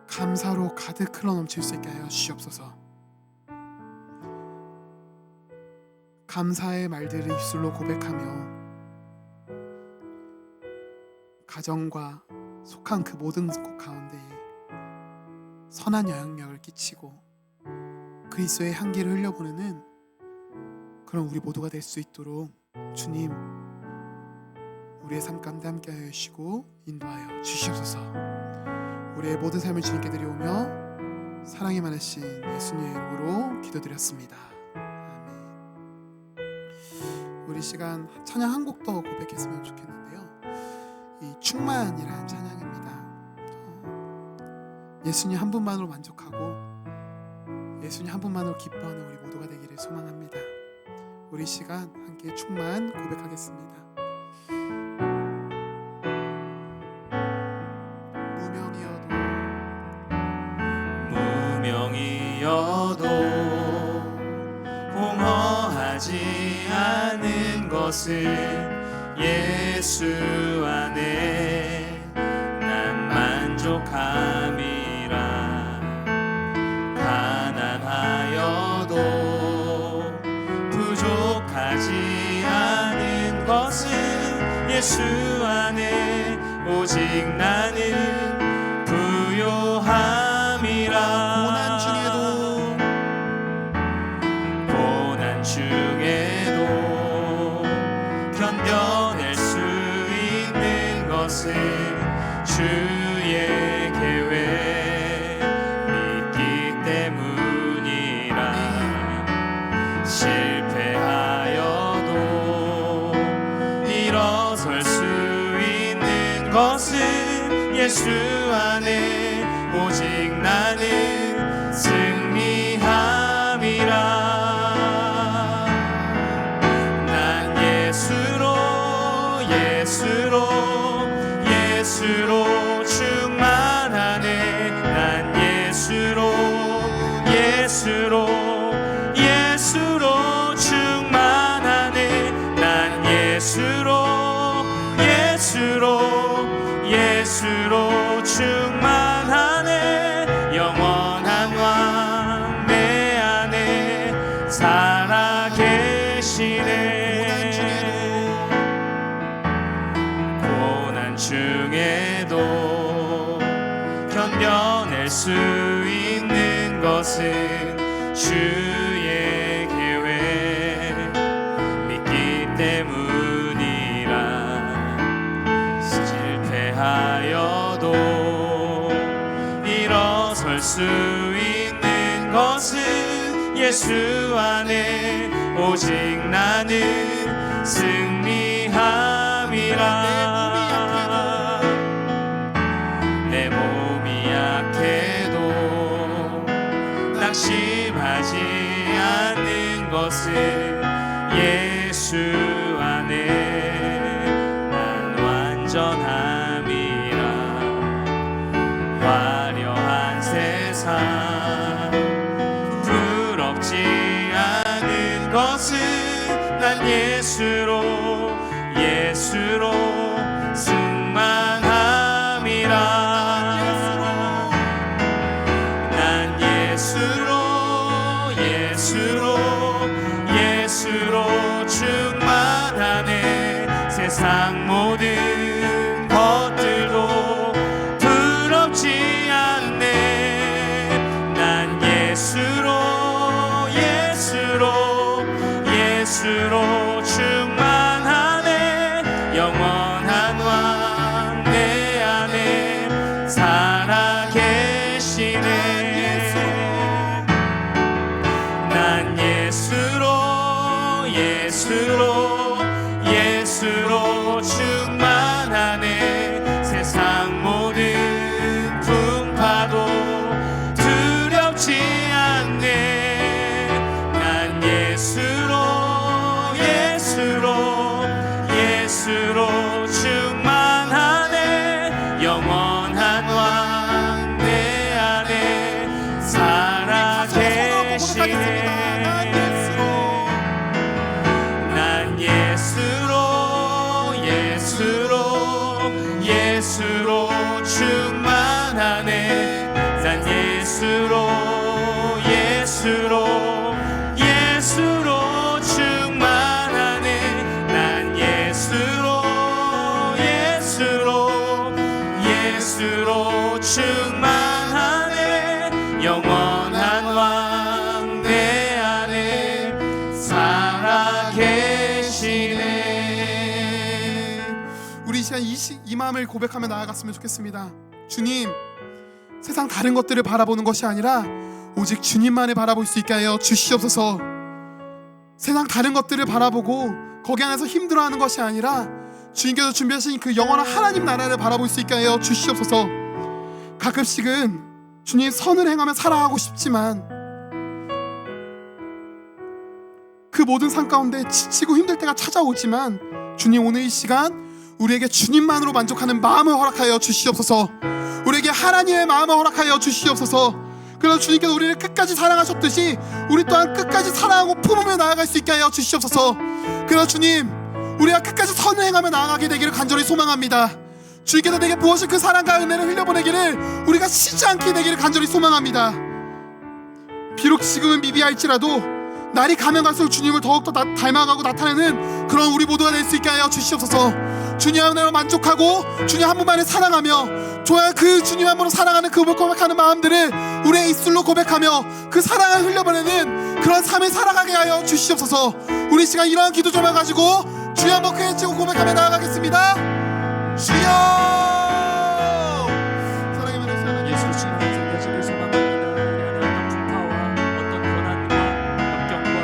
감사로 가득 흘러넘칠 수 있게 하여 주시옵소서. 감사의 말들을 입술로 고백하며 가정과 속한 그 모든 곳 가운데에 선한 영향력을 끼치고 그리스도의 향기를 흘려보내는 그런 우리 모두가 될 수 있도록 주님, 우리의 삶 가운데 함께 하여 주시고 인도하여 주시옵소서. 우리의 모든 삶을 주님께 드리오며 사랑이 많으신 예수님의 이름으로 기도드렸습니다. 우리 시간 찬양 한 곡 더 고백했으면 좋겠는데요. 이 충만이라는 찬양입니다. 예수님 한 분만으로 만족하고 예수님 한 분만으로 기뻐하는 우리 모두가 되기를 소망합니다. 우리 시간 함께 충만 고백하겠습니다. 무명이어도 공허하지 않은 것은 예수 안에 난 만족함이라. 가난하여도 부족하지 않은 것은 예수 안에 오직 나는 부요함이라. 고난 중에도 예수 안에 오직 나는 승리함이라. 난 예수로 충만하네. 난 예수로 충만하네. 난 예수로 충만하네. 영원한 왕 내 안에 살아계시네. 고난 중에도 견뎌낼 수 있는 것은 주의 계획 믿기 때문이라. 실패하여도 일어설 수 있는 것은 예수 안에 오직 나는 승리함이라. 내 몸이 약해도 낙심하지 않는 것은 예수 안에 난 완전함이라. 화려한 세상 부럽지 않은 것은 난 예수로 승만함이라. 난 예수로 충만하네. 세상 모든 것들도 부럽지 않네. 난 예수로 충만하네. 영원한 왕 내 안에 살아계시네. 난 예수로 충만하네. 세상 모든 풍파도 두렵지 않네. 난 예수로 충만하네. 영원한 왕 내 안에 살아계시네. 난 예수로 충만하네. 난 예수로 충만하네. 난 예수로 충만하네. 영원한 왕 내 안에 살아계시네. 우리 이 시간 이 마음을 고백하며 나아갔으면 좋겠습니다. 주님, 세상 다른 것들을 바라보는 것이 아니라 오직 주님만을 바라볼 수 있게 하여 주시옵소서. 세상 다른 것들을 바라보고 거기 안에서 힘들어하는 것이 아니라 주님께서 준비하신 그 영원한 하나님 나라를 바라볼 수 있게 하여 주시옵소서. 가끔씩은 주님 선을 행하며 살아가고 싶지만 그 모든 삶 가운데 지치고 힘들 때가 찾아오지만 주님, 오늘 이 시간 우리에게 주님만으로 만족하는 마음을 허락하여 주시옵소서. 우리에게 하나님의 마음을 허락하여 주시옵소서. 그래서 주님께서 우리를 끝까지 사랑하셨듯이 우리 또한 끝까지 사랑하고 품으며 나아갈 수 있게 하여 주시옵소서. 그래서 주님, 우리가 끝까지 선을 행하며 나아가게 되기를 간절히 소망합니다. 주님께서 내게 부어신 그 사랑과 은혜를 흘려보내기를 우리가 쉬지 않게 되기를 간절히 소망합니다. 비록 지금은 미비할지라도 날이 가면 갈수록 주님을 더욱더 닮아가고 나타내는 그런 우리 모두가 될 수 있게 하여 주시옵소서. 주님 한 분으로 만족하고 주님 한 분만을 사랑하며 좋아요, 그 주님 한 분으로 사랑하는 그 고백하는 마음들을 우리의 입술로 고백하며 그 사랑을 흘려보내는 그런 삶을 살아가게 하여 주시옵소서. 우리 시간 이러한 기도 좀 해가지고 주여 한번 크게 치고 고백하며 나아가겠습니다. 주여, 사랑의 말씀 예수로 충만한 성도지를 소망합니다. 우리 안에 어떤 풍파와 어떤 고난과 역경과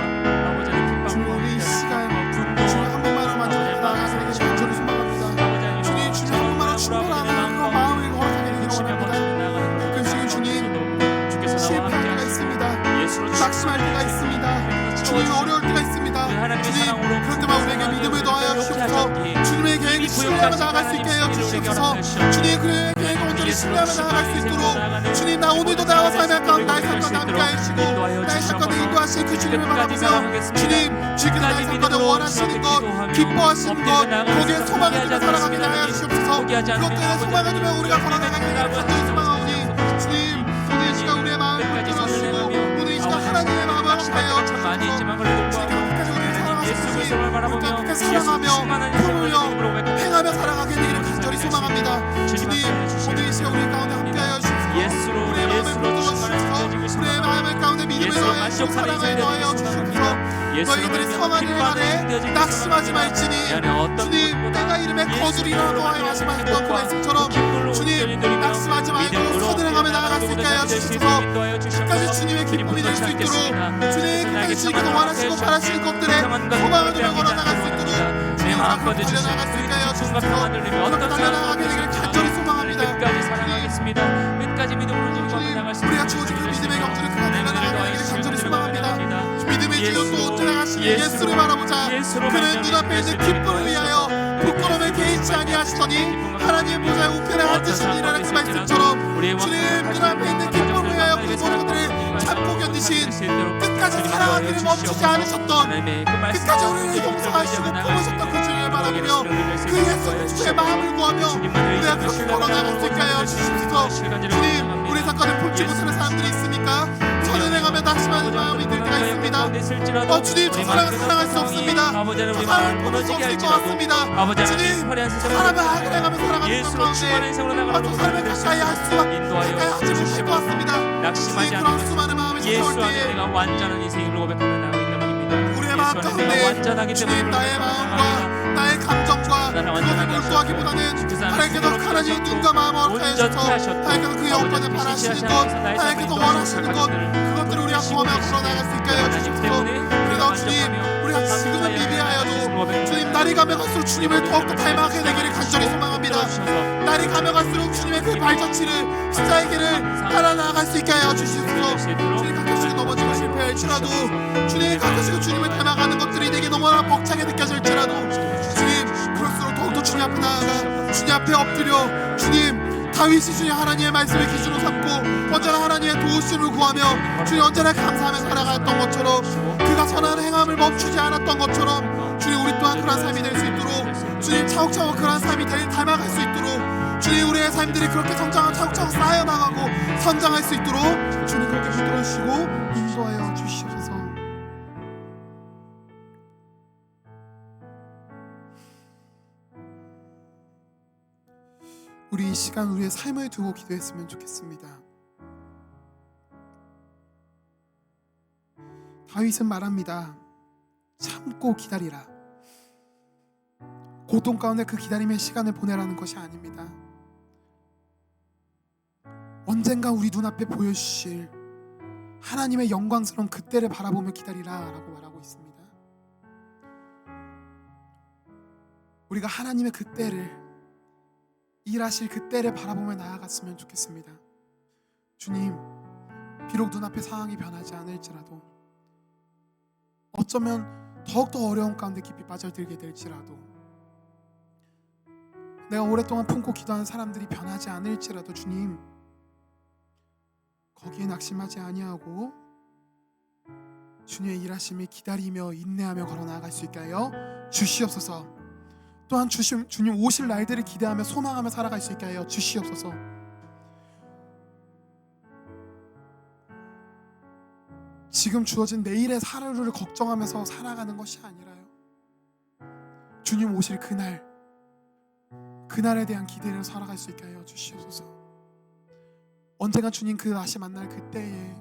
아버지 하나님 핍박과 주님, 오늘 이 시간 분노 주님 한 분만으로 만족하며 나아가시는 게 간절히 소망합니다. 주님, 주님 한 분만으로 충분한 그런 마음을 허락하게 예수로 낙심할 때가 있습니다. 주님 어려울 때가 있습니다. 주님 그럴 때만 우리에게 믿음을 더하여 주옵소서. 주님의 계획을 신뢰하며 나아갈 수 있게 하여 주시옵소서. 주님 그의 계획을 온전히 신뢰하며 나아갈 수 있도록 주님 나 오늘도 나와 삶의 가운데 나의 사건을 함께하여 주시고 나의 사건을 인도하신 그 주님을 바라보며 주님 주께서 나의 사건을 원하시는 것 기뻐하시는 것 거기에 소망을 두며 살아가게 하여 주옵소서. 그것들에 소망을 두며 우리가 걸어나가게 하여 간절히 소망하오니 주님 오늘 이 시간 우리의 마음을 불편하시고 오늘 이 시간 하나님의 마음을 함께하여 참 많이 있지만 주님 끝까지 우리를 사랑하시니 우리가 끝까지 사랑하며 품으며 행하며 살아가게 되기를 간절히 소망합니다. 주님 오늘 이 시간 우리 가운데 함께하여 주시고 우리의 마음을 불러주시옵소서. 우리의 마음을 가운데 믿음을 더하여 주시고 사랑을 더하여 주시옵소서. 너희들이 성하는 날에 낙심하지 말지니 주님 때가 이름에 거두리라고 하여 말씀하셨던 그 말씀처럼 주님 낙심하지 말고 서늘해가며 나아갈 수 있게 하여 주시옵소서. 끝까지 주님의 기쁨이 될 수 있도록 주님 끝까지 주님께서 원하시고 바라시는 것들에 소망을 두며 걸어나갈 수 있도록 주님 앞으로 달려나갈 수 있게 하여 주시옵소서. 그렇게 달려나가게 되기를 간절히 소망합니다. 끝까지 사랑하겠습니다. 끝까지 믿음으로 주님 나갈 수 우리가 주어진 그 믿음의 경주를 그가 달려나가게 되기를 간절히 소망합니다. 믿음의 지연도 온전하신 예수를 바라보자. 그는 눈앞에 있는 기쁨을 위하여 부끄러움에 개의치 아니하시더니 하나님의 보좌에 우편에 앉으시니라는 그 말씀처럼 주님 눈앞에 있는 기쁨을 위하여 그 모든 것들을 참고 견디신 끝까지 사랑하기를 멈추지 않으셨던 끝까지 우리를 용서하시고 품으셨던 그 주님을 바라보며 그 예수 그리스도의 마음을 구하며 우리가 그렇게 걸어나갈 수 있게 하여 주시옵소서. 주님 우리 사건을 품지 못하는 사람들이 있습니까? 선은행하며 낙심하는 마음이 들 때가 있습니다. 주님 저 사랑을 사랑할 수 없습니다. 저 사랑을 품을 수 없을 것 같습니다. 주님 사람을 악을행하며 살아가는 것 가운데 저 사람을 가까이 할 수가 가까이 하지 못할 것 같습니다. 주님 그런 수많은 마음이 무서울 때에 내가 완전한 인생을 고백하며 나가기 때문입니다. 우리의 마음 가운데 주님 나의 마음과 나의 감정과 그것을 몰두하기보다는 하나님께서 하나님의 눈과 마음을 허락하여 주셔서 하나님께서 그 영혼을 바라시는 것 하나님께서 원하시는 것 그것들을 우리가 구하며 걸어나갈 수 있게 하여 주시옵소서. 그래서 주님 우리가 지금은 미비하여도 주님 날이 가면 갈수록 주님을 더욱더 닮아가게 되기를 간절히 소망합니다. 날이 가면 갈수록 주님의 그 발자취를 십자의 길을 따라 나아갈 수 있게 하여 주시옵소서. 주님 가끔씩 넘어지고 실패할지라도 주님 가끔씩 주님을 닮아가는 것들이 내게 너무나 벅차게 느껴질지라도 주님 그럴수록 더욱더 주님 앞에 나아가 주님 앞에 엎드려 주님 다윗이 주님 하나님의 말씀을 기준으로 삼고 언제나 하나님의 도우심을 구하며 주님 언제나 감사하며 살아갔던 것처럼 그가 선한 행함을 멈추지 않았던 것처럼 주님 우리 또한 그런 삶이 될 수 있도록 주님 차곡차곡 그런 삶이 닮아갈 수 있도록 주님 우리의 삶들이 그렇게 성장하고 차곡차곡 쌓여나가고 성장할 수 있도록 주님 그렇게 붙들어주시고 인도하여 주시옵소서. 우리 이 시간 우리의 삶을 두고 기도했으면 좋겠습니다. 다윗은 말합니다. 참고 기다리라. 고통 가운데 그 기다림의 시간을 보내라는 것이 아닙니다. 언젠가 우리 눈앞에 보여주실 하나님의 영광스러운 그때를 바라보며 기다리라 라고 말하고 있습니다. 우리가 하나님의 그때를 일하실 그때를 바라보며 나아갔으면 좋겠습니다. 주님 비록 눈앞의 상황이 변하지 않을지라도 어쩌면 더욱더 어려운 가운데 깊이 빠져들게 될지라도 내가 오랫동안 품고 기도하는 사람들이 변하지 않을지라도 주님 거기에 낙심하지 아니하고 주님의 일하심을 기다리며 인내하며 걸어나갈 수 있게 하여 주시옵소서. 또한 주님 오실 날들을 기대하며 소망하며 살아갈 수 있게 하여 주시옵소서. 지금 주어진 내일의 하루를 걱정하면서 살아가는 것이 아니라요 주님 오실 그날에 대한 기대를 살아갈 수 있게 하여 주시옵소서. 언젠가 주님 그 다시 만날 그때에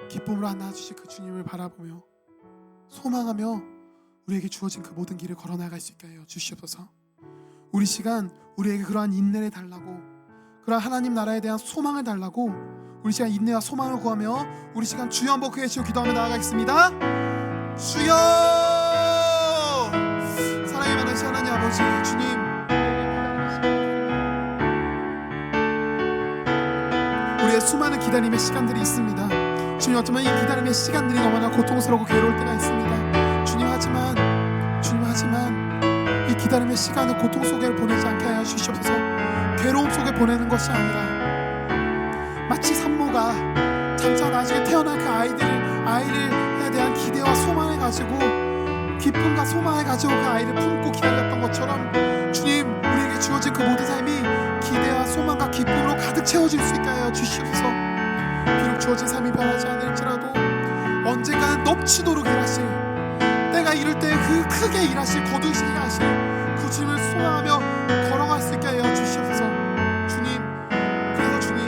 기쁨으로 안아주실 그 주님을 바라보며 소망하며 우리에게 주어진 그 모든 길을 걸어나갈 수 있게 하여 주시옵소서. 우리 시간 우리에게 그러한 인내를 달라고 그러한 하나님 나라에 대한 소망을 달라고 우리 시간 인내와 소망을 구하며 우리 시간 주여 한번 그 외치고 기도하며 나아가겠습니다. 주여 사랑의 많으신 하나님 아버지 주님 우리의 수많은 기다림의 시간들이 있습니다. 주님, 어쩌면 이 기다림의 시간들이 너무나 고통스럽고 괴로울 때가 있습니다. 주님, 하지만 이 기다림의 시간을 고통 속에 보내지 않게 하여 주시옵소서. 괴로움 속에 보내는 것이 아니라 마치 산모가 장차 나중에 태어날 그 아이를 대한 기대와 소망을 가지고, 기쁨과 소망을 가지고 그 아이를 품고 기다렸던 것처럼, 주님, 우리에게 주어진 그 모든 삶이 기대와 소망과 기쁨으로 가득 채워질 수 있게 하여 주시옵소서. 비록 주어진 삶이 변하지 않을지라도 언젠가는 넘치도록 일하실, 때가 이를 때 그 크게 일하실, 거두시게 하실 그 주님을 소망하며 걸어갈 수 있게 하여 주시옵소서. 주님, 그래서 주님,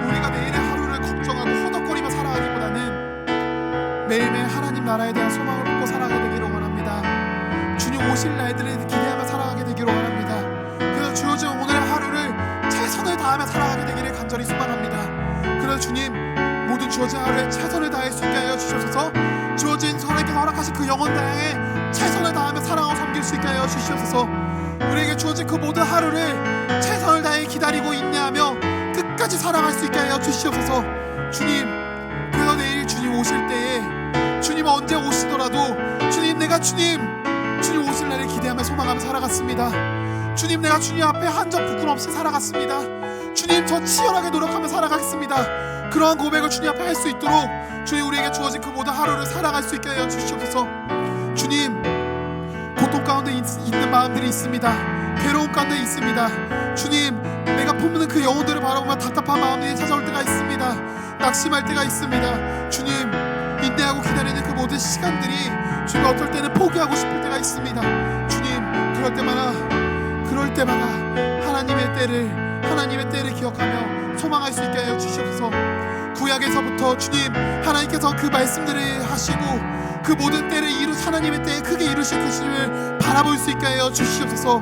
우리가 내일의 하루를 걱정하고 허덕거리며 살아가기보다는 매일매일 하나님 나라에 대한 소망을 품고 살아가게 되기를 원합니다. 주님 오실 날들을 기대하며 살아가게 되기를 원합니다. 그래서 주어진 오늘의 하루를 최선을 다하며 살아가게 되기를 간절히 소망합니다. 그래서 주님, 모든 주어진 하루에 최선을 다할 수 있게 하여 주시옵소서. 주어진 하나님께서 허락하신 그 영혼들 향해 최선을 다하며 사랑하고 섬길 수 있게 하여 주시옵소서. 우리에게 주어진 그 모든 하루를 최선을 다해 기다리고 인내하며 끝까지 사랑할 수 있게 하여 주시옵소서. 주님, 그래서 내일 주님 오실 때에, 주님 언제 오시더라도 주님, 내가 주님 오실 날을 기대하며 소망하며 살아갔습니다. 주님, 내가 주님 앞에 한 점 부끄럼 없이 살아갔습니다. 주님, 저 치열하게 노력하며 살아가겠습니다. 그러한 고백을 주님 앞에 할 수 있도록 주님, 우리에게 주어진 그 모든 하루를 살아갈 수 있게 하여 주시옵소서. 주님, 고통 가운데 있는 마음들이 있습니다. 괴로움 가운데 있습니다. 주님, 내가 품는 그 영혼들을 바라보면 답답한 마음들이 찾아올 때가 있습니다. 낙심할 때가 있습니다. 주님, 인내하고 기다리는 그 모든 시간들이 주님, 어떨 때는 포기하고 싶을 때가 있습니다. 주님, 그럴 때마다 하나님의 때를 기억하며 소망할 수 있게 하여 주시옵소서. 구약에서부터 주님, 하나님께서 그 말씀들을 하시고 그 모든 때를 하나님의 때에 크게 이루실 그 주님을 바라볼 수 있게 하여 주시옵소서.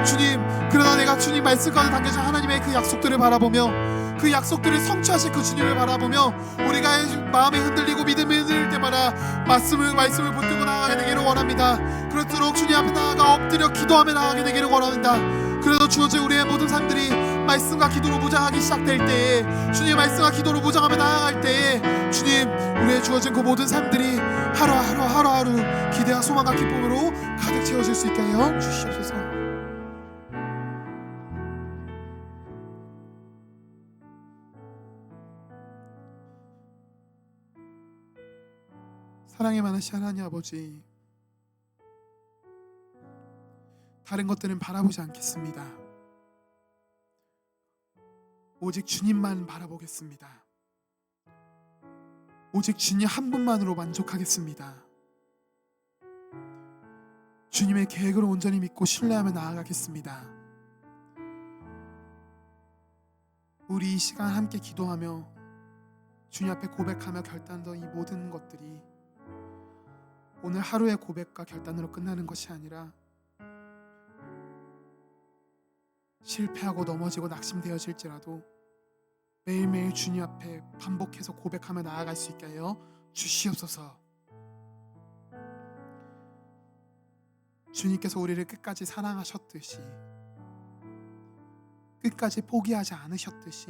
주님, 그러나 내가 주님 말씀 가운데 담겨진 하나님의 그 약속들을 바라보며 그 약속들을 성취하실 그 주님을 바라보며 우리가 마음이 흔들리고 믿음이 흔들릴 때마다 말씀을 붙들고 나아가게 되기를 원합니다. 그렇도록 주님 앞에 나아가 엎드려 기도하며 나아가게 되기를 원합니다. 그래도 주어진 우리의 모든 삶들이 말씀과 기도로 무장하기 시작될 때에, 주님 말씀과 기도로 무장하며 나아갈 때에, 주님, 우리의 주어진 그 모든 삶들이 하루하루 기대와 소망과 기쁨으로 가득 채워질 수 있게 하여 주시옵소서. 사랑에 많으신 하나님 아버지, 다른 것들은 바라보지 않겠습니다. 오직 주님만 바라보겠습니다. 오직 주님 한 분만으로 만족하겠습니다. 주님의 계획을 온전히 믿고 신뢰하며 나아가겠습니다. 우리 이 시간 함께 기도하며 주님 앞에 고백하며 결단던 이 모든 것들이 오늘 하루의 고백과 결단으로 끝나는 것이 아니라 실패하고 넘어지고 낙심되어질지라도 매일매일 주님 앞에 반복해서 고백하며 나아갈 수 있게 하여 주시옵소서. 주님께서 우리를 끝까지 사랑하셨듯이, 끝까지 포기하지 않으셨듯이,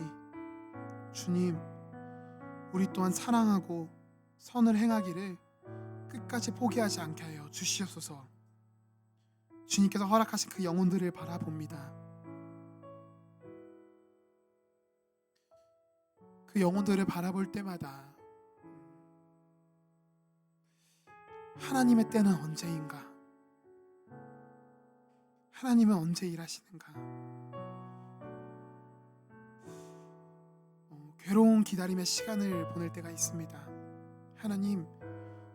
주님, 우리 또한 사랑하고 선을 행하기를 끝까지 포기하지 않게 하여 주시옵소서. 주님께서 허락하신 그 영혼들을 바라봅니다. 그 영혼들을 바라볼 때마다 하나님의 때는 언제인가? 하나님은 언제 일하시는가? 괴로운 기다림의 시간을 보낼 때가 있습니다. 하나님,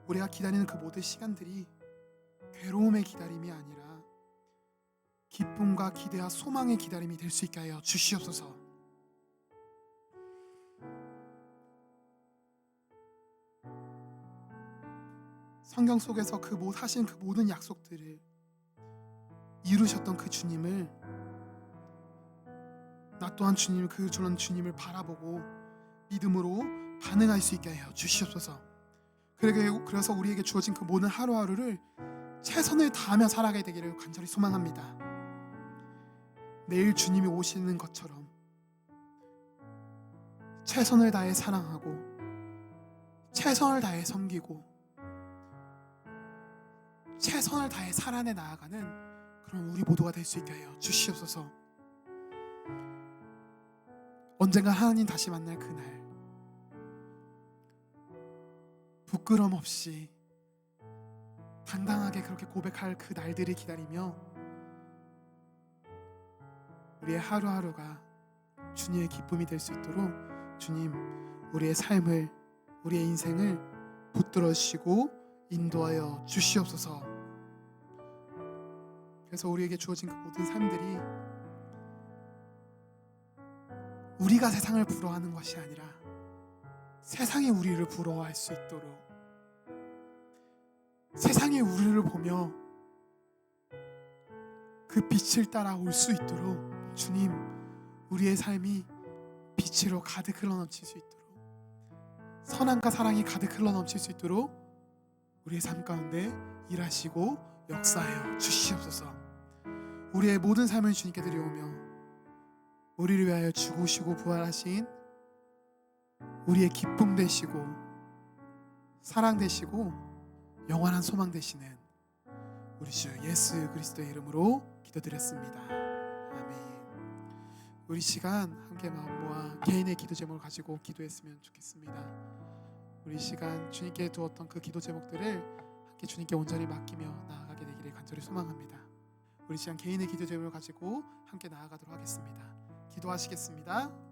우리가 기다리는 그 모든 시간들이 괴로움의 기다림이 아니라 기쁨과 기대와 소망의 기다림이 될 수 있게 하여 주시옵소서. 성경 속에서 하신 그 모든 약속들을 이루셨던 그 주님을, 나 또한 그런 주님을 바라보고 믿음으로 반응할 수 있게 하여 주시옵소서. 그래서 우리에게 주어진 그 모든 하루하루를 최선을 다하며 살아가게 되기를 간절히 소망합니다. 내일 주님이 오시는 것처럼 최선을 다해 사랑하고 최선을 다해 섬기고 최선을 다해 살아내 나아가는 그런 우리 모두가 될 수 있게 하여 주시옵소서. 언젠가 하나님 다시 만날 그날 부끄럼 없이 당당하게 그렇게 고백할 그 날들을 기다리며 우리의 하루하루가 주님의 기쁨이 될 수 있도록 주님 우리의 삶을 우리의 인생을 붙들어 주시고 인도하여 주시옵소서. 그래서 우리에게 주어진 그 모든 삶들이 우리가 세상을 부러워하는 것이 아니라 세상이 우리를 부러워할 수 있도록, 세상이 우리를 보며 그 빛을 따라 올 수 있도록 주님 우리의 삶이 빛으로 가득 흘러넘칠 수 있도록, 선함과 사랑이 가득 흘러넘칠 수 있도록 우리의 삶 가운데 일하시고 역사하여 주시옵소서. 우리의 모든 삶을 주님께 드려오며 우리를 위하여 죽으시고 부활하신 우리의 기쁨 되시고 사랑 되시고 영원한 소망 되시는 우리 주 예수 그리스도의 이름으로 기도드렸습니다. 아멘. 우리 시간 함께 마음 모아 개인의 기도 제목을 가지고 기도했으면 좋겠습니다. 우리 시간 주님께 두었던 그 기도 제목들을 함께 주님께 온전히 맡기며 나아가게 되기를 간절히 소망합니다. 우리 시간 개인의 기도 제목을 가지고 함께 나아가도록 하겠습니다. 기도하시겠습니다.